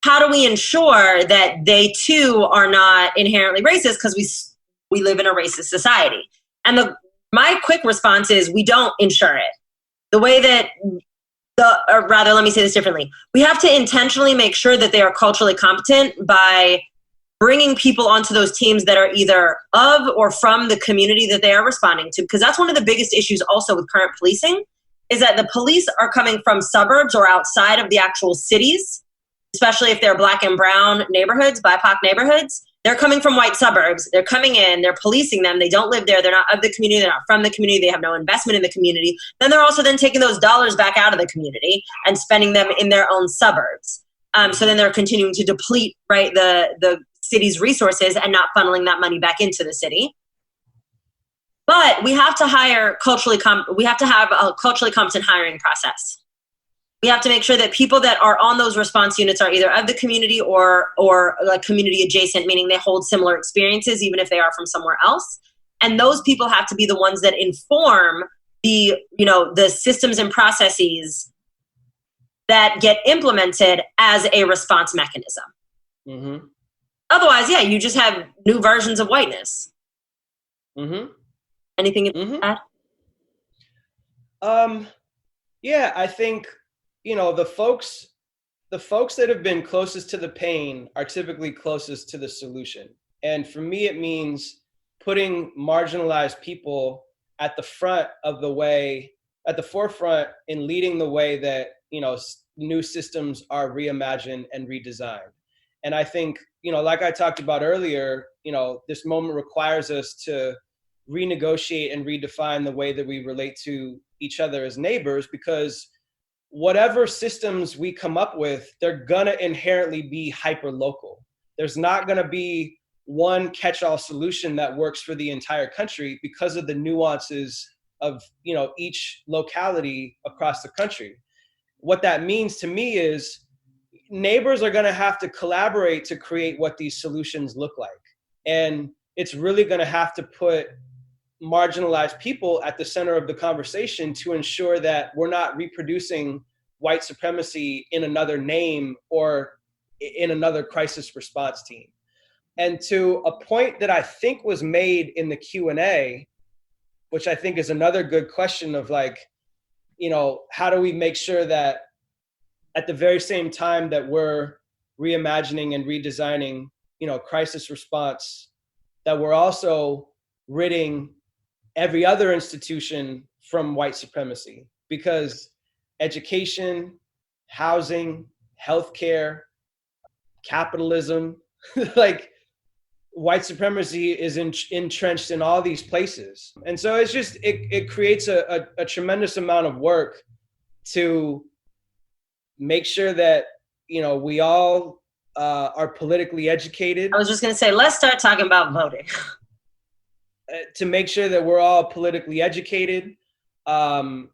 How do we ensure that they too are not inherently racist? Because we live in a racist society. And my quick response is we don't ensure it. The way that or rather, let me say this differently. We have to intentionally make sure that they are culturally competent by bringing people onto those teams that are either of or from the community that they are responding to. Because that's one of the biggest issues also with current policing, is that the police are coming from suburbs or outside of the actual cities, especially if they're Black and brown neighborhoods, BIPOC neighborhoods. They're coming from white suburbs. They're coming in, they're policing them. They don't live there. They're not of the community. They're not from the community. They have no investment in the community. Then they're also then taking those dollars back out of the community and spending them in their own suburbs. So then they're continuing to deplete, right, the city's resources and not funneling that money back into the city. But we have to have a culturally competent hiring process. We have to make sure that people that are on those response units are either of the community or like community adjacent, meaning they hold similar experiences, even if they are from somewhere else. And those people have to be the ones that inform the systems and processes that get implemented as a response mechanism. Mm-hmm. Otherwise, yeah, you just have new versions of whiteness. Mm-hmm. Anything to add? Yeah, I think, the folks that have been closest to the pain are typically closest to the solution. And for me, it means putting marginalized people at the forefront in leading the way that, new systems are reimagined and redesigned. And I think, like I talked about earlier, this moment requires us to renegotiate and redefine the way that we relate to each other as neighbors, because whatever systems we come up with, they're gonna inherently be hyper-local. There's not gonna be one catch-all solution that works for the entire country because of the nuances of, each locality across the country. What that means to me is neighbors are gonna have to collaborate to create what these solutions look like. And it's really gonna have to put marginalized people at the center of the conversation to ensure that we're not reproducing white supremacy in another name or in another crisis response team. And to a point that I think was made in the Q&A, which I think is another good question of like, how do we make sure that at the very same time that we're reimagining and redesigning, crisis response, that we're also ridding every other institution from white supremacy, because education, housing, healthcare, capitalism, like white supremacy is entrenched in all these places. And so it's just, it creates a tremendous amount of work to make sure that, we all are politically educated. I was just going to say, let's start talking about voting. To make sure that we're all politically educated, to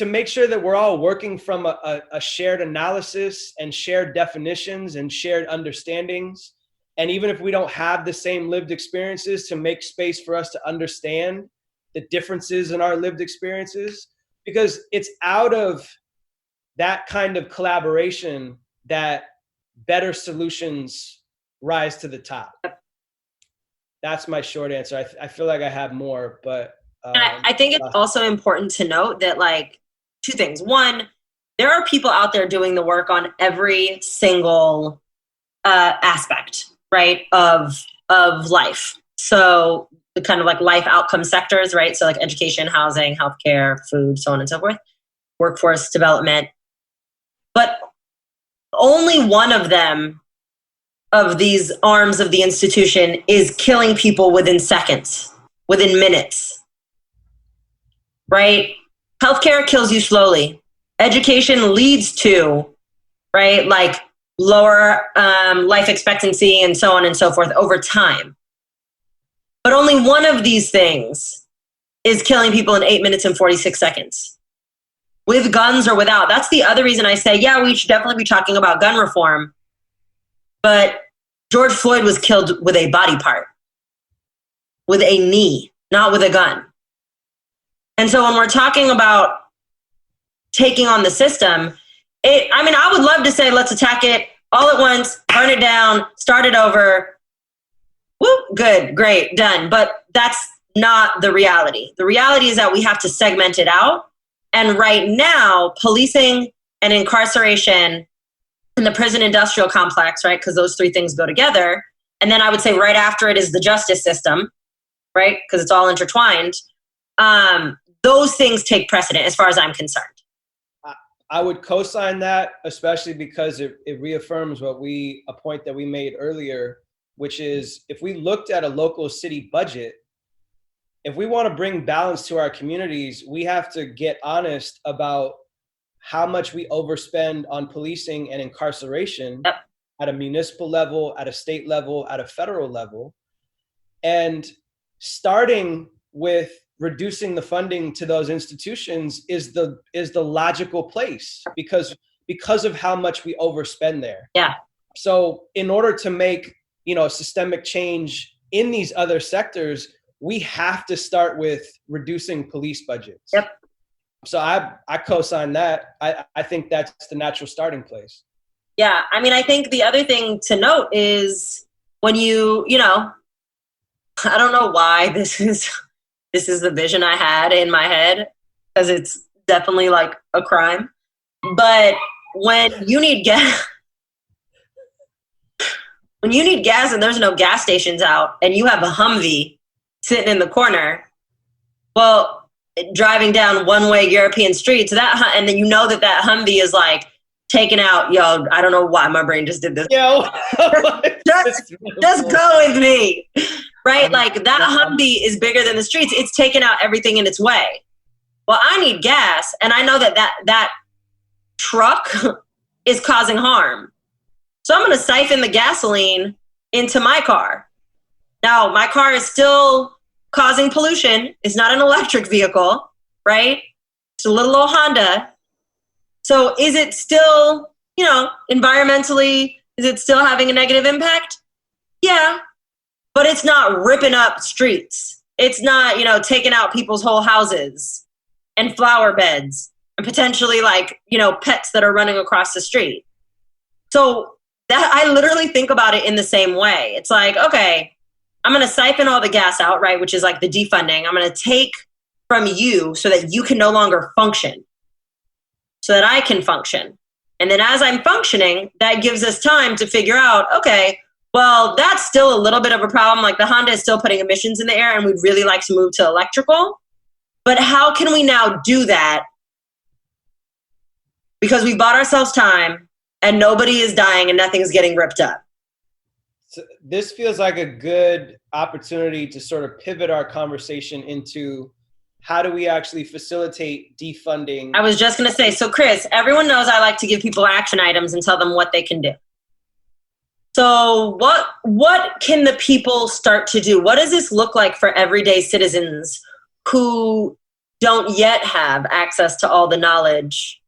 make sure that we're all working from a shared analysis and shared definitions and shared understandings. And even if we don't have the same lived experiences, to make space for us to understand the differences in our lived experiences, because it's out of that kind of collaboration that better solutions rise to the top. That's my short answer. I feel like I have more, but I think it's also important to note that, like, two things. One, there are people out there doing the work on every single aspect, right, of life. So the kind of like life outcome sectors, right? So like education, housing, healthcare, food, so on and so forth, workforce development. but only one of them, of these arms of the institution, is killing people within seconds, within minutes, right? Healthcare kills you slowly. Education leads to, right, like lower life expectancy and so on and so forth over time. But only one of these things is killing people in 8 minutes and 46 seconds. With guns or without. That's the other reason I say, yeah, we should definitely be talking about gun reform. But George Floyd was killed with a body part, with a knee, not with a gun. And so when we're talking about taking on the system, I would love to say, let's attack it all at once, burn it down, start it over. Woo, good, great, done. But that's not the reality. The reality is that we have to segment it out. And right now, policing and incarceration in the prison industrial complex, right? Because those three things go together. And then I would say right after it is the justice system, right? Because it's all intertwined. Those things take precedent as far as I'm concerned. I would co-sign that, especially because it reaffirms a point that we made earlier, which is if we looked at a local city budget, if we want to bring balance to our communities, we have to get honest about how much we overspend on policing and incarceration at a municipal level, at a state level, at a federal level. And starting with reducing the funding to those institutions is the logical place because of how much we overspend there. Yeah. So in order to make, systemic change in these other sectors, we have to start with reducing police budgets. Yep. So I co-sign that. I think that's the natural starting place. Yeah. I think the other thing to note is when I don't know why this is the vision I had in my head, because it's definitely like a crime. But when you need gas, and there's no gas stations out, and you have a Humvee sitting in the corner, well, driving down one-way European streets, and then that Humvee is like taking out, I don't know why my brain just did this. just go with me, right? Like that Humvee is bigger than the streets. It's taking out everything in its way. Well, I need gas, and I know that truck is causing harm. So I'm going to siphon the gasoline into my car. Now, my car is still causing pollution. It's not an electric vehicle, right? It's a little old Honda. So is it still, environmentally, is it still having a negative impact? Yeah, but it's not ripping up streets. It's not, taking out people's whole houses and flower beds and potentially pets that are running across the street. So that I literally think about it in the same way. It's like, okay, I'm going to siphon all the gas out, right? Which is like the defunding. I'm going to take from you so that you can no longer function, so that I can function. And then as I'm functioning, that gives us time to figure out, okay, well, that's still a little bit of a problem. Like the Honda is still putting emissions in the air and we'd really like to move to electrical. But how can we now do that? Because we bought ourselves time and nobody is dying and nothing's getting ripped up. So this feels like a good opportunity to sort of pivot our conversation into how do we actually facilitate defunding? I was just going to say, so Chris, everyone knows I like to give people action items and tell them what they can do. So what can the people start to do? What does this look like for everyday citizens who don't yet have access to all the knowledge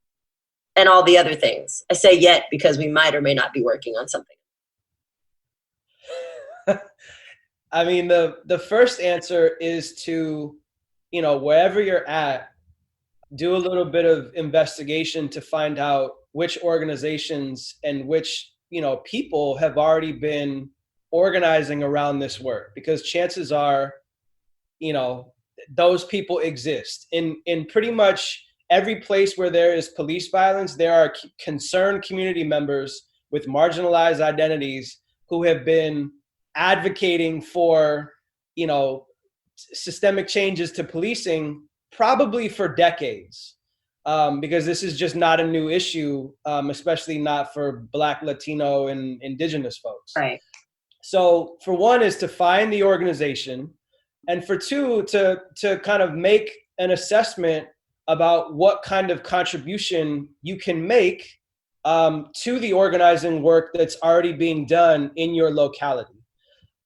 and all the other things? I say yet because we might or may not be working on something. I mean, the first answer is to, wherever you're at, do a little bit of investigation to find out which organizations and which, people have already been organizing around this work, because chances are, those people exist in pretty much every place where there is police violence. There are concerned community members with marginalized identities who have been advocating for, systemic changes to policing probably for decades. because this is just not a new issue, especially not for Black, Latino, and Indigenous folks. Right. So for one is to find the organization, and for two, to kind of make an assessment about what kind of contribution you can make to the organizing work that's already being done in your locality.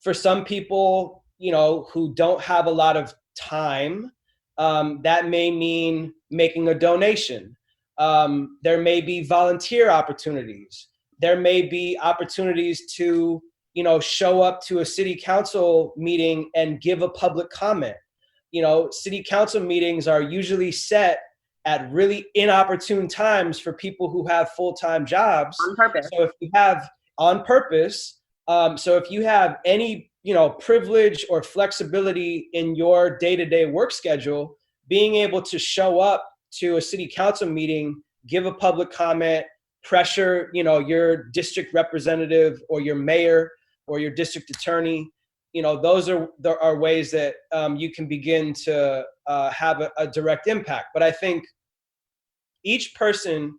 For some people, who don't have a lot of time, that may mean making a donation. There may be volunteer opportunities. There may be opportunities to, show up to a city council meeting and give a public comment. City council meetings are usually set at really inopportune times for people who have full-time jobs. On purpose. So if you have on purpose, so if you have any, privilege or flexibility in your day-to-day work schedule, being able to show up to a city council meeting, give a public comment, pressure, your district representative or your mayor or your district attorney, those are ways that you can begin to have a direct impact. But I think each person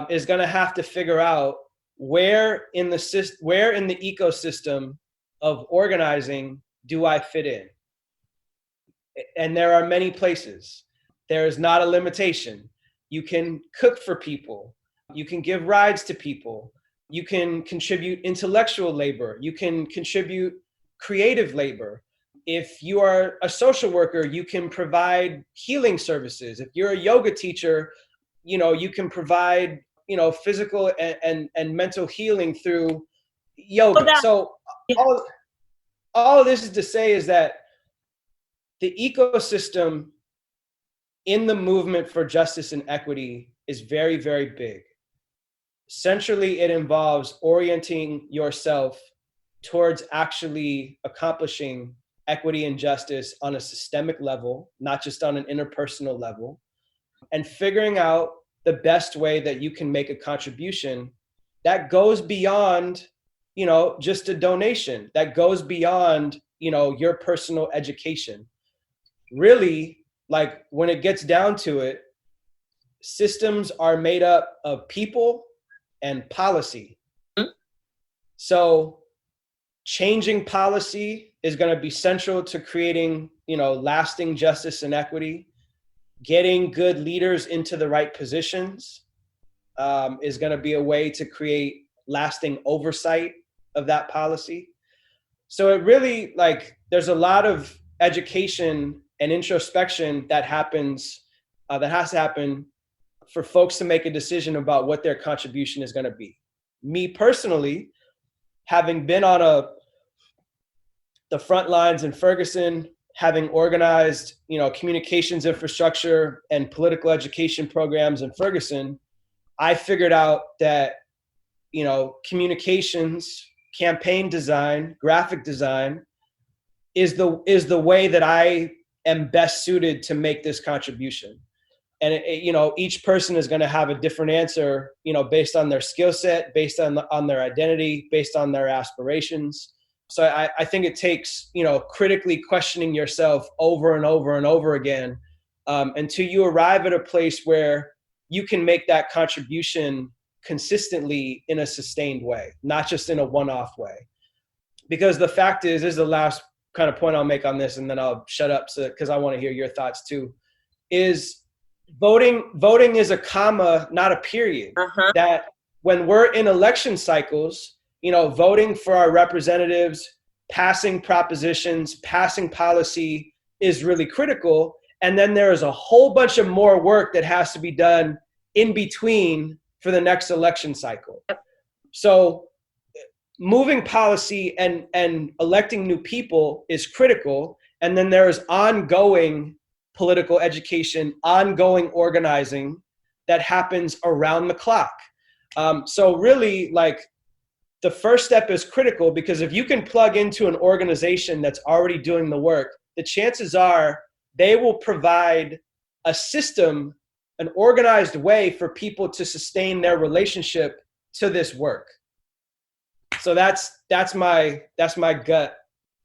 is going to have to figure out where in the ecosystem of organizing do I fit in? And there are many places. There is not a limitation. You can cook for people. You can give rides to people. You can contribute intellectual labor. You can contribute creative labor. If you are a social worker, you can provide healing services. If you're a yoga teacher, you can provide, physical and mental healing through yoga. So all of this is to say is that the ecosystem in the movement for justice and equity is very, very big. Centrally, it involves orienting yourself towards actually accomplishing equity and justice on a systemic level, not just on an interpersonal level, and figuring out the best way that you can make a contribution that goes beyond, just a donation, that goes beyond, your personal education. Really, like when it gets down to it, systems are made up of people and policy. Mm-hmm. So changing policy is going to be central to creating, lasting justice and equity. Getting good leaders into the right positions is going to be a way to create lasting oversight of that policy. So it really, there's a lot of education and introspection that happens, that has to happen for folks to make a decision about what their contribution is going to be. Me personally, having been on the front lines in Ferguson, having organized, communications infrastructure and political education programs in Ferguson, I figured out that, communications, campaign design, graphic design is the way that I am best suited to make this contribution. And each person is going to have a different answer, based on their skill set, based on their identity, based on their aspirations. So I think it takes, critically questioning yourself over and over and over again until you arrive at a place where you can make that contribution consistently in a sustained way, not just in a one-off way. Because the fact is, this is the last kind of point I'll make on this, and then I'll shut up because I want to hear your thoughts too, is voting is a comma, not a period. Uh-huh. That when we're in election cycles, voting for our representatives, passing propositions, passing policy is really critical. And then there's a whole bunch of more work that has to be done in between for the next election cycle. So moving policy and electing new people is critical. And then there's ongoing political education, ongoing organizing that happens around the clock. So really, the first step is critical, because if you can plug into an organization that's already doing the work, the chances are they will provide a system, an organized way for people to sustain their relationship to this work. So that's my gut,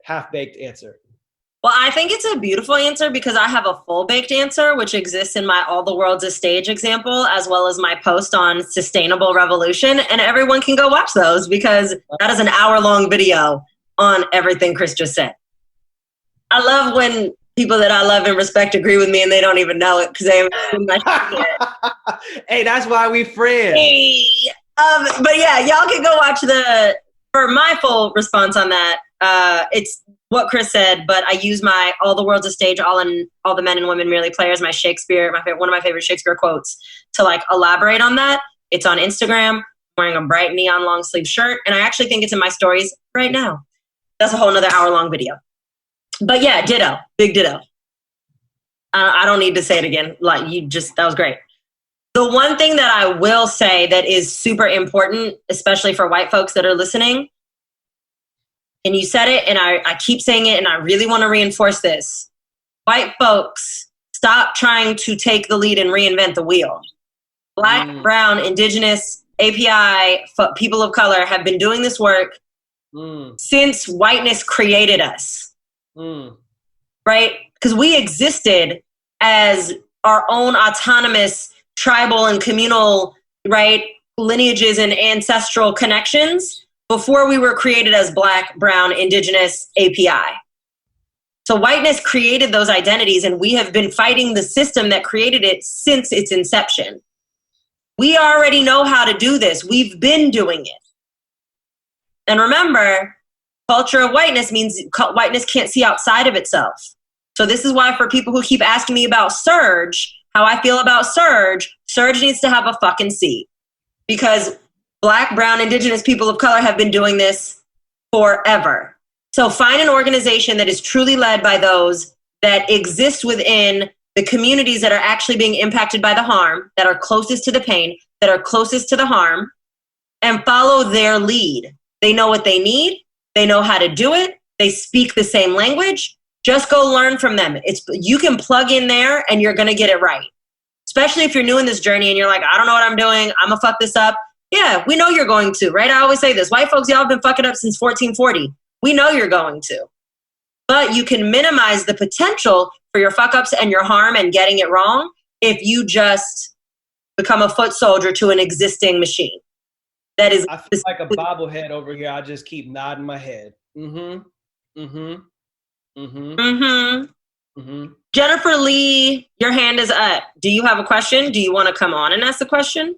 half-baked answer. Well, I think it's a beautiful answer because I have a full-baked answer, which exists in my All the World's a Stage example, as well as my post on sustainable revolution. And everyone can go watch those because that is an hour-long video on everything Chris just said. I love when people that I love and respect agree with me and they don't even know it because they haven't seen my shit yet. Hey, that's why we friends. Hey. But yeah, y'all can go watch for my full response on that. It's what Chris said, but I use my All the World's a Stage, all the men and women merely play as my Shakespeare, one of my favorite Shakespeare quotes to like elaborate on that. It's on Instagram, wearing a bright neon long sleeve shirt. And I actually think it's in my stories right now. That's a whole nother hour-long video. But yeah, ditto, big ditto. I don't need to say it again. Like that was great. The one thing that I will say that is super important, especially for white folks that are listening, and you said it, and I keep saying it, and I really want to reinforce this. White folks, stop trying to take the lead and reinvent the wheel. Black, brown, indigenous, API, people of color have been doing this work since whiteness created us. Right? Because we existed as our own autonomous tribal and communal, right, lineages and ancestral connections before we were created as Black, brown, indigenous, API. So whiteness created those identities, and we have been fighting the system that created it since its inception. We already know how to do this. We've been doing it. And remember, culture of whiteness means whiteness can't see outside of itself. So this is why for people who keep asking me about Surge, how I feel about Surge needs to have a fucking seat. Because Black, brown, indigenous people of color have been doing this forever. So find an organization that is truly led by those that exist within the communities that are actually being impacted by the harm, that are closest to the pain, that are closest to the harm, and follow their lead. They know what they need. They know how to do it. They speak the same language. Just go learn from them. You can plug in there and you're going to get it right. Especially if you're new in this journey and you're like, I don't know what I'm doing. I'm going to fuck this up. Yeah, we know you're going to, right? I always say this. White folks, y'all have been fucking up since 1440. We know you're going to. But you can minimize the potential for your fuck-ups and your harm and getting it wrong if you just become a foot soldier to an existing machine. That is, I feel like a bobblehead over here. I just keep nodding my head. Jennifer Lee, your hand is up. Do you have a question? Do you want to come on and ask the question?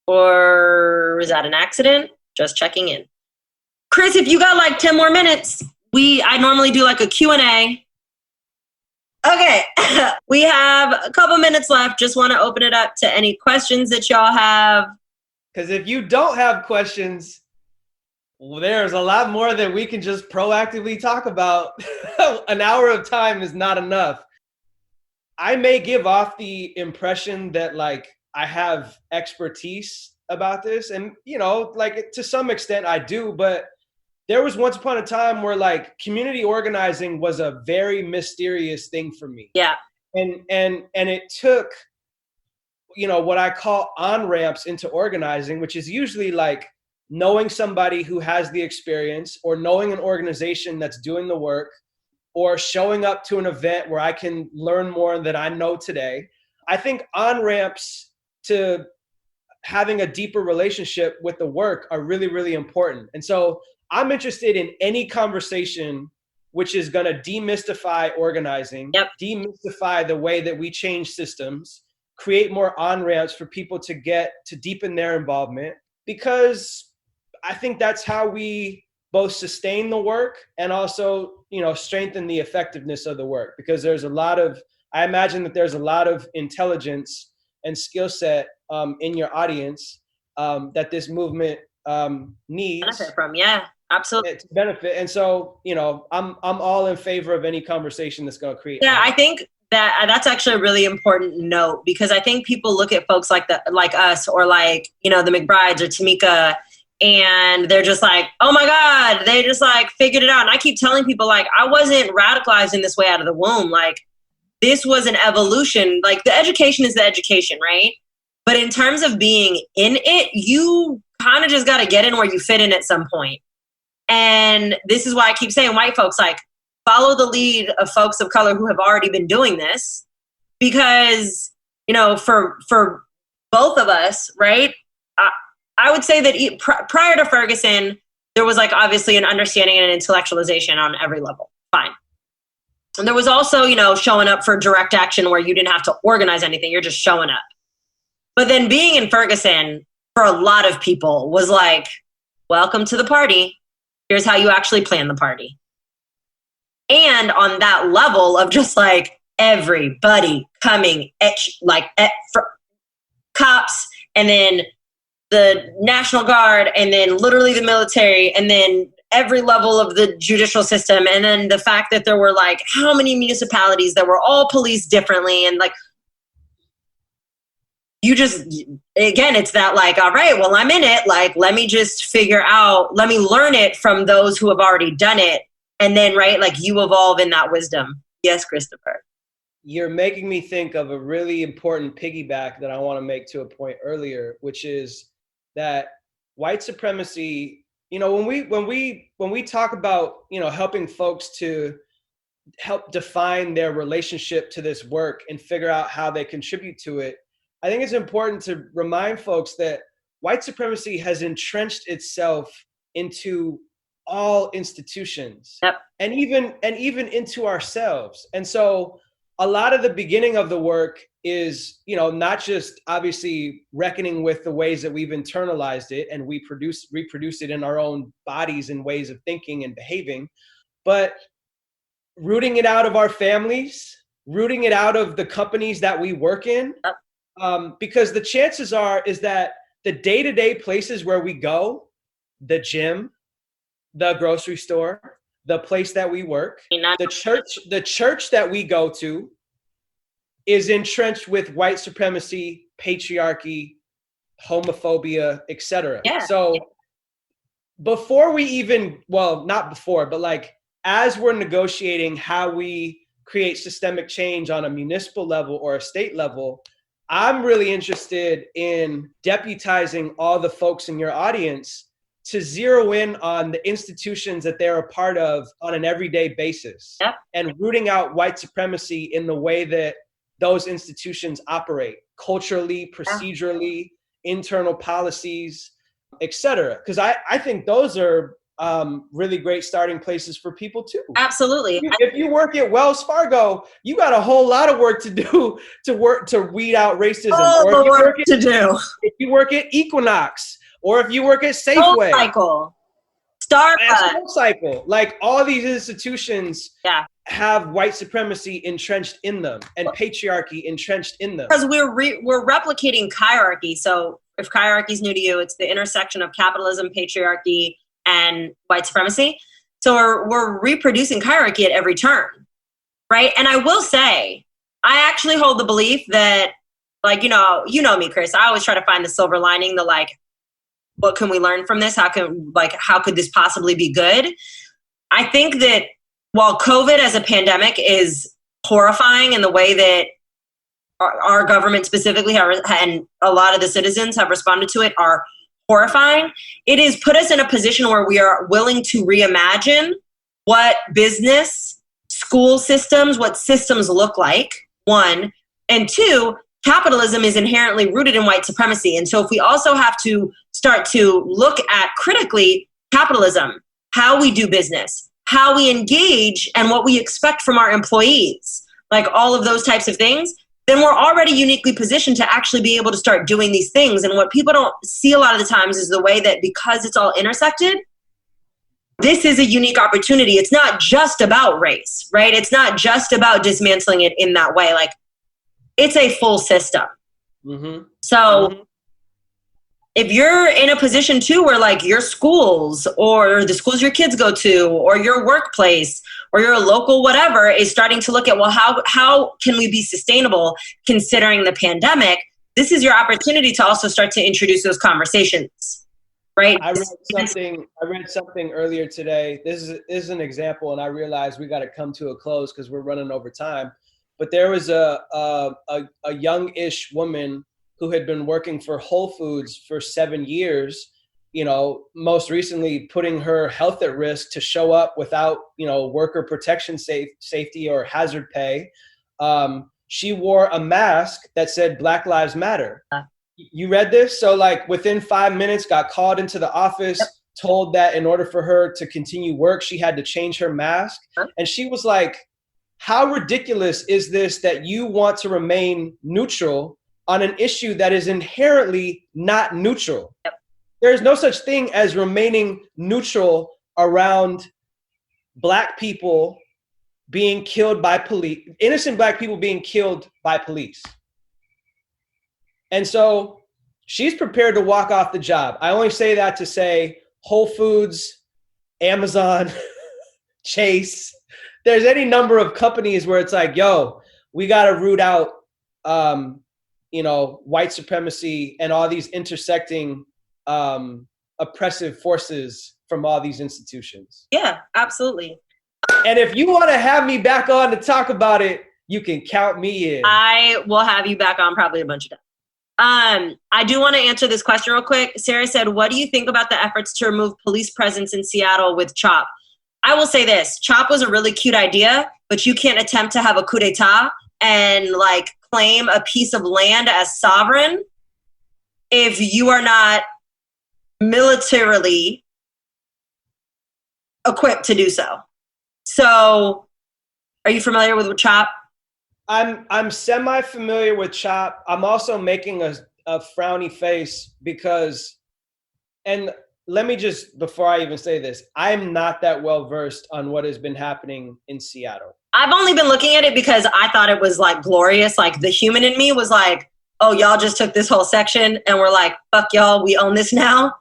Or is that an accident? Just checking in. Chris, if you got like 10 more minutes, I normally do like a Q&A. Okay, we have a couple minutes left. Just want to open it up to any questions that y'all have. Because if you don't have questions, well, there's a lot more that we can just proactively talk about. An hour of time is not enough. I may give off the impression that like I have expertise about this, and like to some extent I do, but there was once upon a time where like community organizing was a very mysterious thing for me. Yeah. And it took, what I call on-ramps into organizing, which is usually like knowing somebody who has the experience or knowing an organization that's doing the work or showing up to an event where I can learn more than I know today. I think on-ramps to having a deeper relationship with the work are really, really important. And so I'm interested in any conversation which is going to demystify organizing, demystify the way that we change systems, create more on-ramps for people to get to deepen their involvement, because I think that's how we both sustain the work and also, strengthen the effectiveness of the work, because I imagine that there's a lot of intelligence and skill set in your audience that this movement needs. Benefit from, yeah. Absolutely. To benefit. And so, I'm all in favor of any conversation that's going to create. Yeah, I think that's actually a really important note, because I think people look at folks like us, or like, the McBrides or Tamika, and they're just like, oh my God, they just like figured it out. And I keep telling people like, I wasn't radicalized in this way out of the womb. Like, this was an evolution. Like, the education is the education, right? But in terms of being in it, you kind of just got to get in where you fit in at some point. And this is why I keep saying white folks, like, follow the lead of folks of color who have already been doing this, because, you know, for both of us, right, I would say that prior to Ferguson, there was like obviously an understanding and an intellectualization on every level. Fine. And there was also, you know, showing up for direct action where you didn't have to organize anything. You're just showing up. But then being in Ferguson for a lot of people was like, welcome to the party. Here's how you actually plan the party. And on that level of just like everybody coming cops, and then the National Guard, and then literally the military, and then every level of the judicial system. And then the fact that there were like how many municipalities that were all policed differently. And like, you just, again, it's that like, all right, well, I'm in it. Like, let me just let me learn it from those who have already done it. And then, right, like you evolve in that wisdom. Yes, Christopher. You're making me think of a really important piggyback that I want to make to a point earlier, which is that white supremacy, you know, when we talk about, you know, helping folks to help define their relationship to this work and figure out how they contribute to it, I think it's important to remind folks that white supremacy has entrenched itself into all institutions. Yep. and even into ourselves. And so a lot of the beginning of the work is, you know, not just obviously reckoning with the ways that we've internalized it and we reproduce it in our own bodies and ways of thinking and behaving, but rooting it out of our families, rooting it out of the companies that we work in. Because the chances is that the day-to-day places where we go, the gym, the grocery store, the place that we work, the church that we go to is entrenched with white supremacy, patriarchy, homophobia, etc. Yeah. So before we even, well, not before, but like as we're negotiating how we create systemic change on a municipal level or a state level, I'm really interested in deputizing all the folks in your audience to zero in on the institutions that they're a part of on an everyday basis. Yep. And rooting out white supremacy in the way that those institutions operate culturally, procedurally, internal policies, etc. Because I think those are really great starting places for people too. Absolutely. If you work at Wells Fargo, you got a whole lot of work to do to weed out racism. If you work at Equinox, or if you work at Safeway, Starbucks, like all these institutions have white supremacy entrenched in them and patriarchy entrenched in them. Because we're replicating hierarchy. So if hierarchy is new to you, it's the intersection of capitalism, patriarchy, and white supremacy. So we're reproducing hierarchy at every turn, right? And I will say, I actually hold the belief that, like, you know me, Chris, I always try to find the silver lining, the like, what can we learn from this? How could this possibly be good? I think that while COVID as a pandemic is horrifying in the way that our government specifically and a lot of the citizens have responded to it are horrifying, it has put us in a position where we are willing to reimagine what business, school systems, what systems look like, one, and two, capitalism is inherently rooted in white supremacy. And so if we also have to start to look at critically capitalism, how we do business, how we engage, and what we expect from our employees, like all of those types of things, then we're already uniquely positioned to actually be able to start doing these things. And what people don't see a lot of the times is the way that because it's all intersected, this is a unique opportunity. It's not just about race, right? It's not just about dismantling it in that way. Like, it's a full system. Mm-hmm. So if you're in a position too where like your schools or the schools your kids go to or your workplace or your local whatever is starting to look at, well, how can we be sustainable considering the pandemic? This is your opportunity to also start to introduce those conversations, right? I read something earlier today. This is an example, and I realized we got to come to a close because we're running over time. But there was a young-ish woman who had been working for Whole Foods for 7 years, most recently putting her health at risk to show up without, worker protection safety or hazard pay. She wore a mask that said Black Lives Matter. You read this? So like within 5 minutes, got called into the office, told that in order for her to continue work, she had to change her mask. And she was like, how ridiculous is this that you want to remain neutral on an issue that is inherently not neutral? There's no such thing as remaining neutral around Black people being killed by police, innocent Black people being killed by police. And so she's prepared to walk off the job. I only say that to say Whole Foods, Amazon, Chase, there's any number of companies where it's like, yo, we got to root out, white supremacy and all these intersecting oppressive forces from all these institutions. Yeah, absolutely. And if you want to have me back on to talk about it, you can count me in. I will have you back on probably a bunch of times. I do want to answer this question real quick. Sarah said, what do you think about the efforts to remove police presence in Seattle with CHOP? I will say this, CHOP was a really cute idea, but you can't attempt to have a coup d'etat and like claim a piece of land as sovereign if you are not militarily equipped to do so. So are you familiar with CHOP? I'm semi-familiar with CHOP. I'm also making a frowny face because, and let me just, before I even say this, I'm not that well versed on what has been happening in Seattle. I've only been looking at it because I thought it was like glorious. Like the human in me was like, oh, y'all just took this whole section and we're like, fuck y'all, we own this now.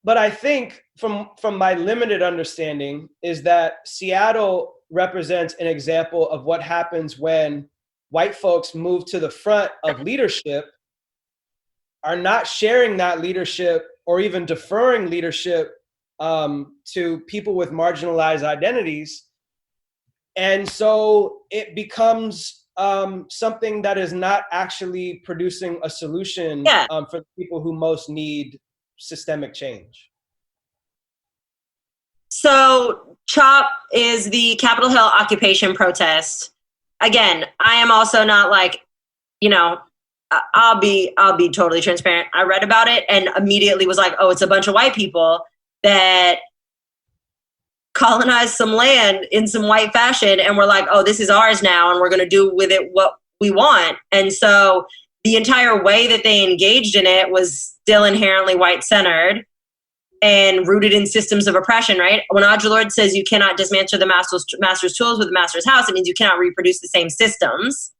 But I think from my limited understanding is that Seattle represents an example of what happens when white folks move to the front of leadership, are not sharing that leadership or even deferring leadership to people with marginalized identities. And so it becomes something that is not actually producing a solution for the people who most need systemic change. So CHOP is the Capitol Hill occupation protest. Again, I am also not like, I'll be totally transparent. I read about it and immediately was like, oh, it's a bunch of white people that colonized some land in some white fashion. And we're like, oh, this is ours now. And we're going to do with it what we want. And so the entire way that they engaged in it was still inherently white centered and rooted in systems of oppression, right? When Audre Lorde says you cannot dismantle the master's tools with the master's house, it means you cannot reproduce the same systems.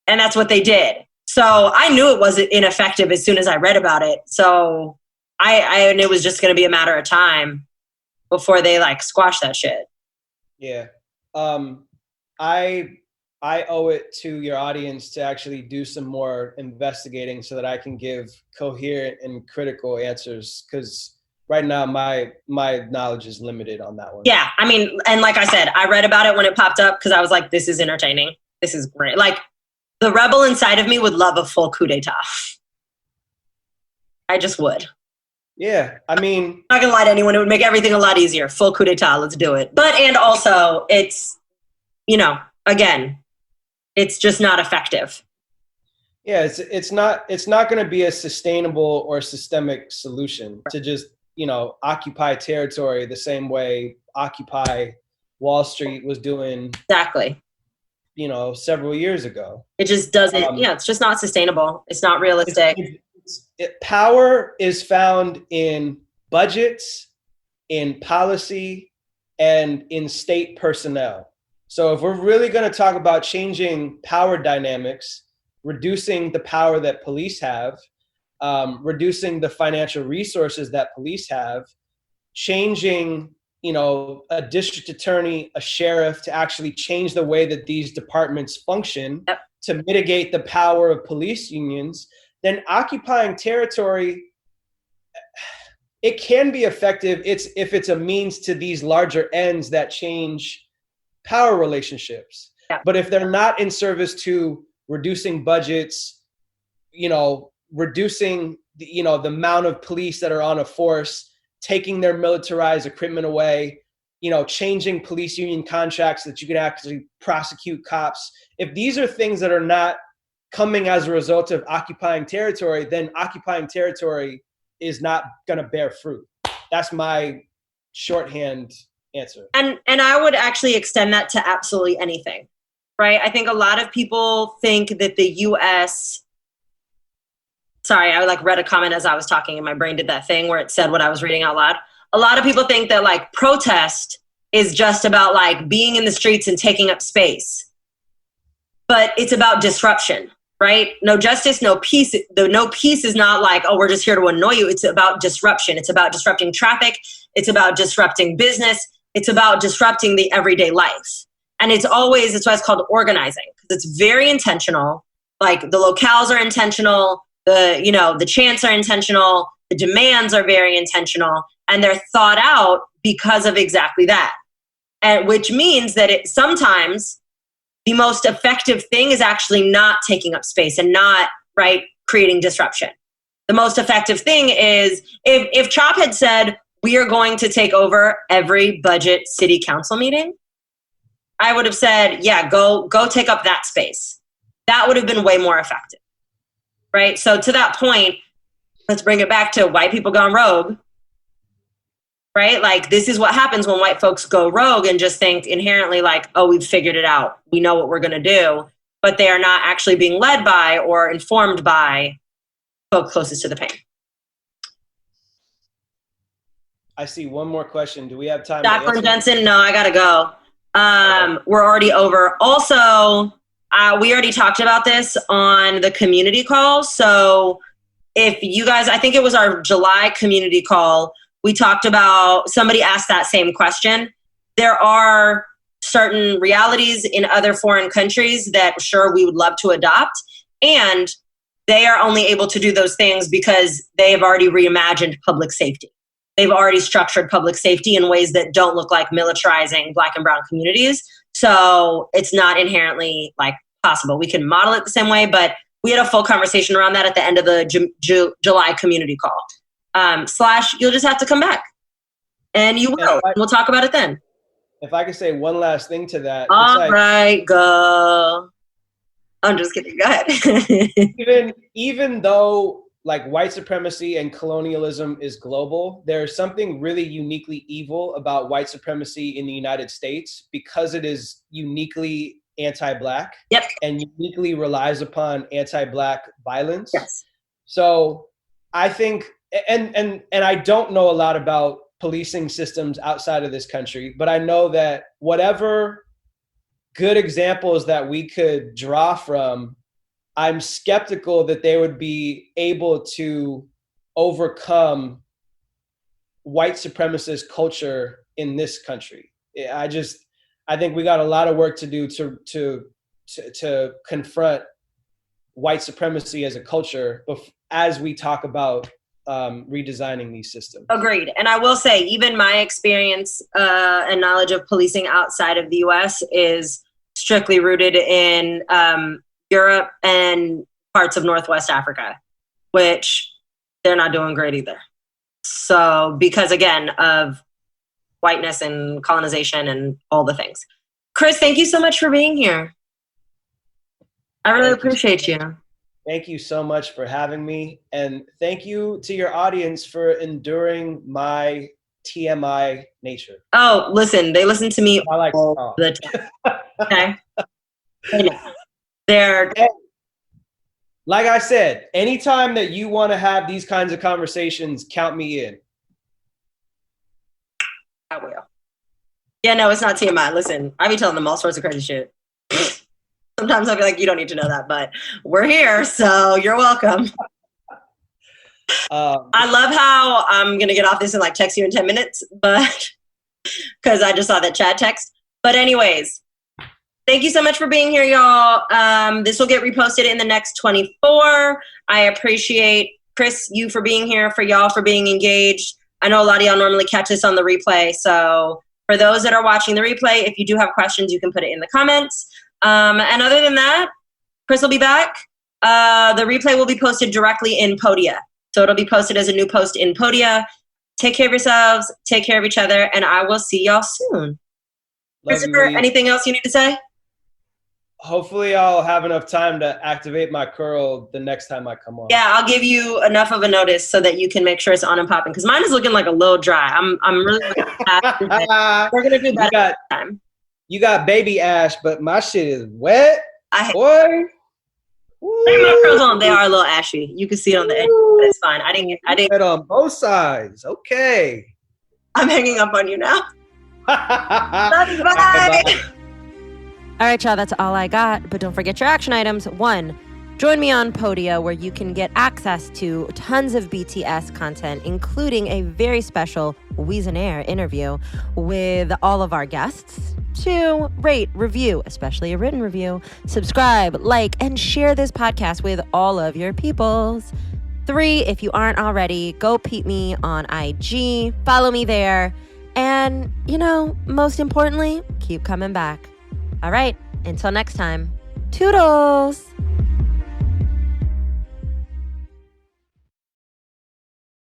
And that's what they did. So I knew it was ineffective as soon as I read about it. So I knew it was just going to be a matter of time before they like squash that shit. Yeah. I owe it to your audience to actually do some more investigating so that I can give coherent and critical answers, because right now my knowledge is limited on that one. Yeah, I mean, and like I said, I read about it when it popped up because I was like, this is entertaining. This is great. Like the rebel inside of me would love a full coup d'etat. I just would. Yeah, I mean, I'm not gonna lie to anyone, it would make everything a lot easier. Full coup d'etat, let's do it. But, and also it's, again, it's just not effective. Yeah, it's not going to be a sustainable or systemic solution to just, occupy territory the same way Occupy Wall Street was doing. Exactly. Several years ago. It just doesn't, it's just not sustainable. It's not realistic. Power is found in budgets, in policy, and in state personnel. So if we're really going to talk about changing power dynamics, reducing the power that police have, reducing the financial resources that police have, changing, a district attorney, a sheriff to actually change the way that these departments function to mitigate the power of police unions, then occupying territory, it can be effective if it's a means to these larger ends that change power relationships. But if they're not in service to reducing budgets, reducing the amount of police that are on a force, taking their militarized equipment away, changing police union contracts so that you can actually prosecute cops. If these are things that are not coming as a result of occupying territory, then occupying territory is not going to bear fruit. That's my shorthand answer. And I would actually extend that to absolutely anything, right? I think a lot of people think that the U.S. Sorry, I read a comment as I was talking and my brain did that thing where it said what I was reading out loud. A lot of people think that protest is just about being in the streets and taking up space. But it's about disruption, right? No justice, no peace. The no peace is not oh, we're just here to annoy you. It's about disruption. It's about disrupting traffic. It's about disrupting business. It's about disrupting the everyday life. And it's why it's called organizing, because it's very intentional. The locales are intentional. The chants are intentional. The demands are very intentional, and they're thought out because of exactly that. And which means that sometimes the most effective thing is actually not taking up space and not creating disruption. The most effective thing is if CHOP had said, we are going to take over every budget city council meeting, I would have said, yeah, go take up that space. That would have been way more effective. Right? So to that point, let's bring it back to white people gone rogue. Right? This is what happens when white folks go rogue and just think inherently oh, we've figured it out. We know what we're going to do. But they are not actually being led by or informed by folks closest to the pain. I see one more question. Do we have time? Jacqueline Jensen, no, I got to go. We're already over. Also, we already talked about this on the community call. So if you guys, I think it was our July community call, we talked about, somebody asked that same question. There are certain realities in other foreign countries that sure we would love to adopt. And they are only able to do those things because they have already reimagined public safety. They've already structured public safety in ways that don't look like militarizing Black and brown communities. So it's not inherently possible. We can model it the same way, but we had a full conversation around that at the end of the July community call. / you'll just have to come back, and you will. We'll talk about it then. If I could say one last thing to that. All right, go. I'm just kidding. Go ahead. even though white supremacy and colonialism is global, there's something really uniquely evil about white supremacy in the United States because it is uniquely anti-Black. Yep. And uniquely relies upon anti-Black violence. Yes. So I think, and I don't know a lot about policing systems outside of this country, but I know that whatever good examples that we could draw from, I'm skeptical that they would be able to overcome white supremacist culture in this country. I think we got a lot of work to do to confront white supremacy as a culture as we talk about redesigning these systems. Agreed. And I will say, even my experience and knowledge of policing outside of the US is strictly rooted in Europe and parts of Northwest Africa, which they're not doing great either. So because, again, of whiteness and colonization and all the things. Chris, thank you so much for being here. I really appreciate you. Thank you so much for having me. And thank you to your audience for enduring my TMI nature. Oh, listen, they listen to me all the time. Okay? They're... Like I said, anytime that you want to have these kinds of conversations, count me in. I will. Yeah, no, it's not TMI. Listen, I be telling them all sorts of crazy shit. Sometimes I feel like you don't need to know that, but we're here, so you're welcome. I love how I'm going to get off this and text you in 10 minutes, but because I just saw that chat text. But anyways, thank you so much for being here, y'all. This will get reposted in the next 24. I appreciate, Chris, you for being here, for y'all for being engaged. I know a lot of y'all normally catch this on the replay. So for those that are watching the replay, if you do have questions, you can put it in the comments. And other than that, Chris will be back. The replay will be posted directly in Podia. So it'll be posted as a new post in Podia. Take care of yourselves. Take care of each other. And I will see y'all soon. Christopher, anything else you need to say? Hopefully I'll have enough time to activate my curl the next time I come on. Yeah, I'll give you enough of a notice so that you can make sure it's on and popping. Because mine is looking like a little dry. I'm really looking at We're going to do better next time. You got baby ash, but my shit is wet. Boy. My curls on, they are a little ashy. You can see it on the edge, but it's fine. I didn't on both sides. Okay. I'm hanging up on you now. Love you, bye. All right, y'all, that's all I got. But don't forget your action items. 1, join me on Podia, where you can get access to tons of BTS content, including a very special Weeze and Air interview with all of our guests. 2, rate, review, especially a written review. Subscribe, like, and share this podcast with all of your peoples. 3, if you aren't already, go peep me on IG. Follow me there. And, most importantly, keep coming back. All right, until next time, toodles!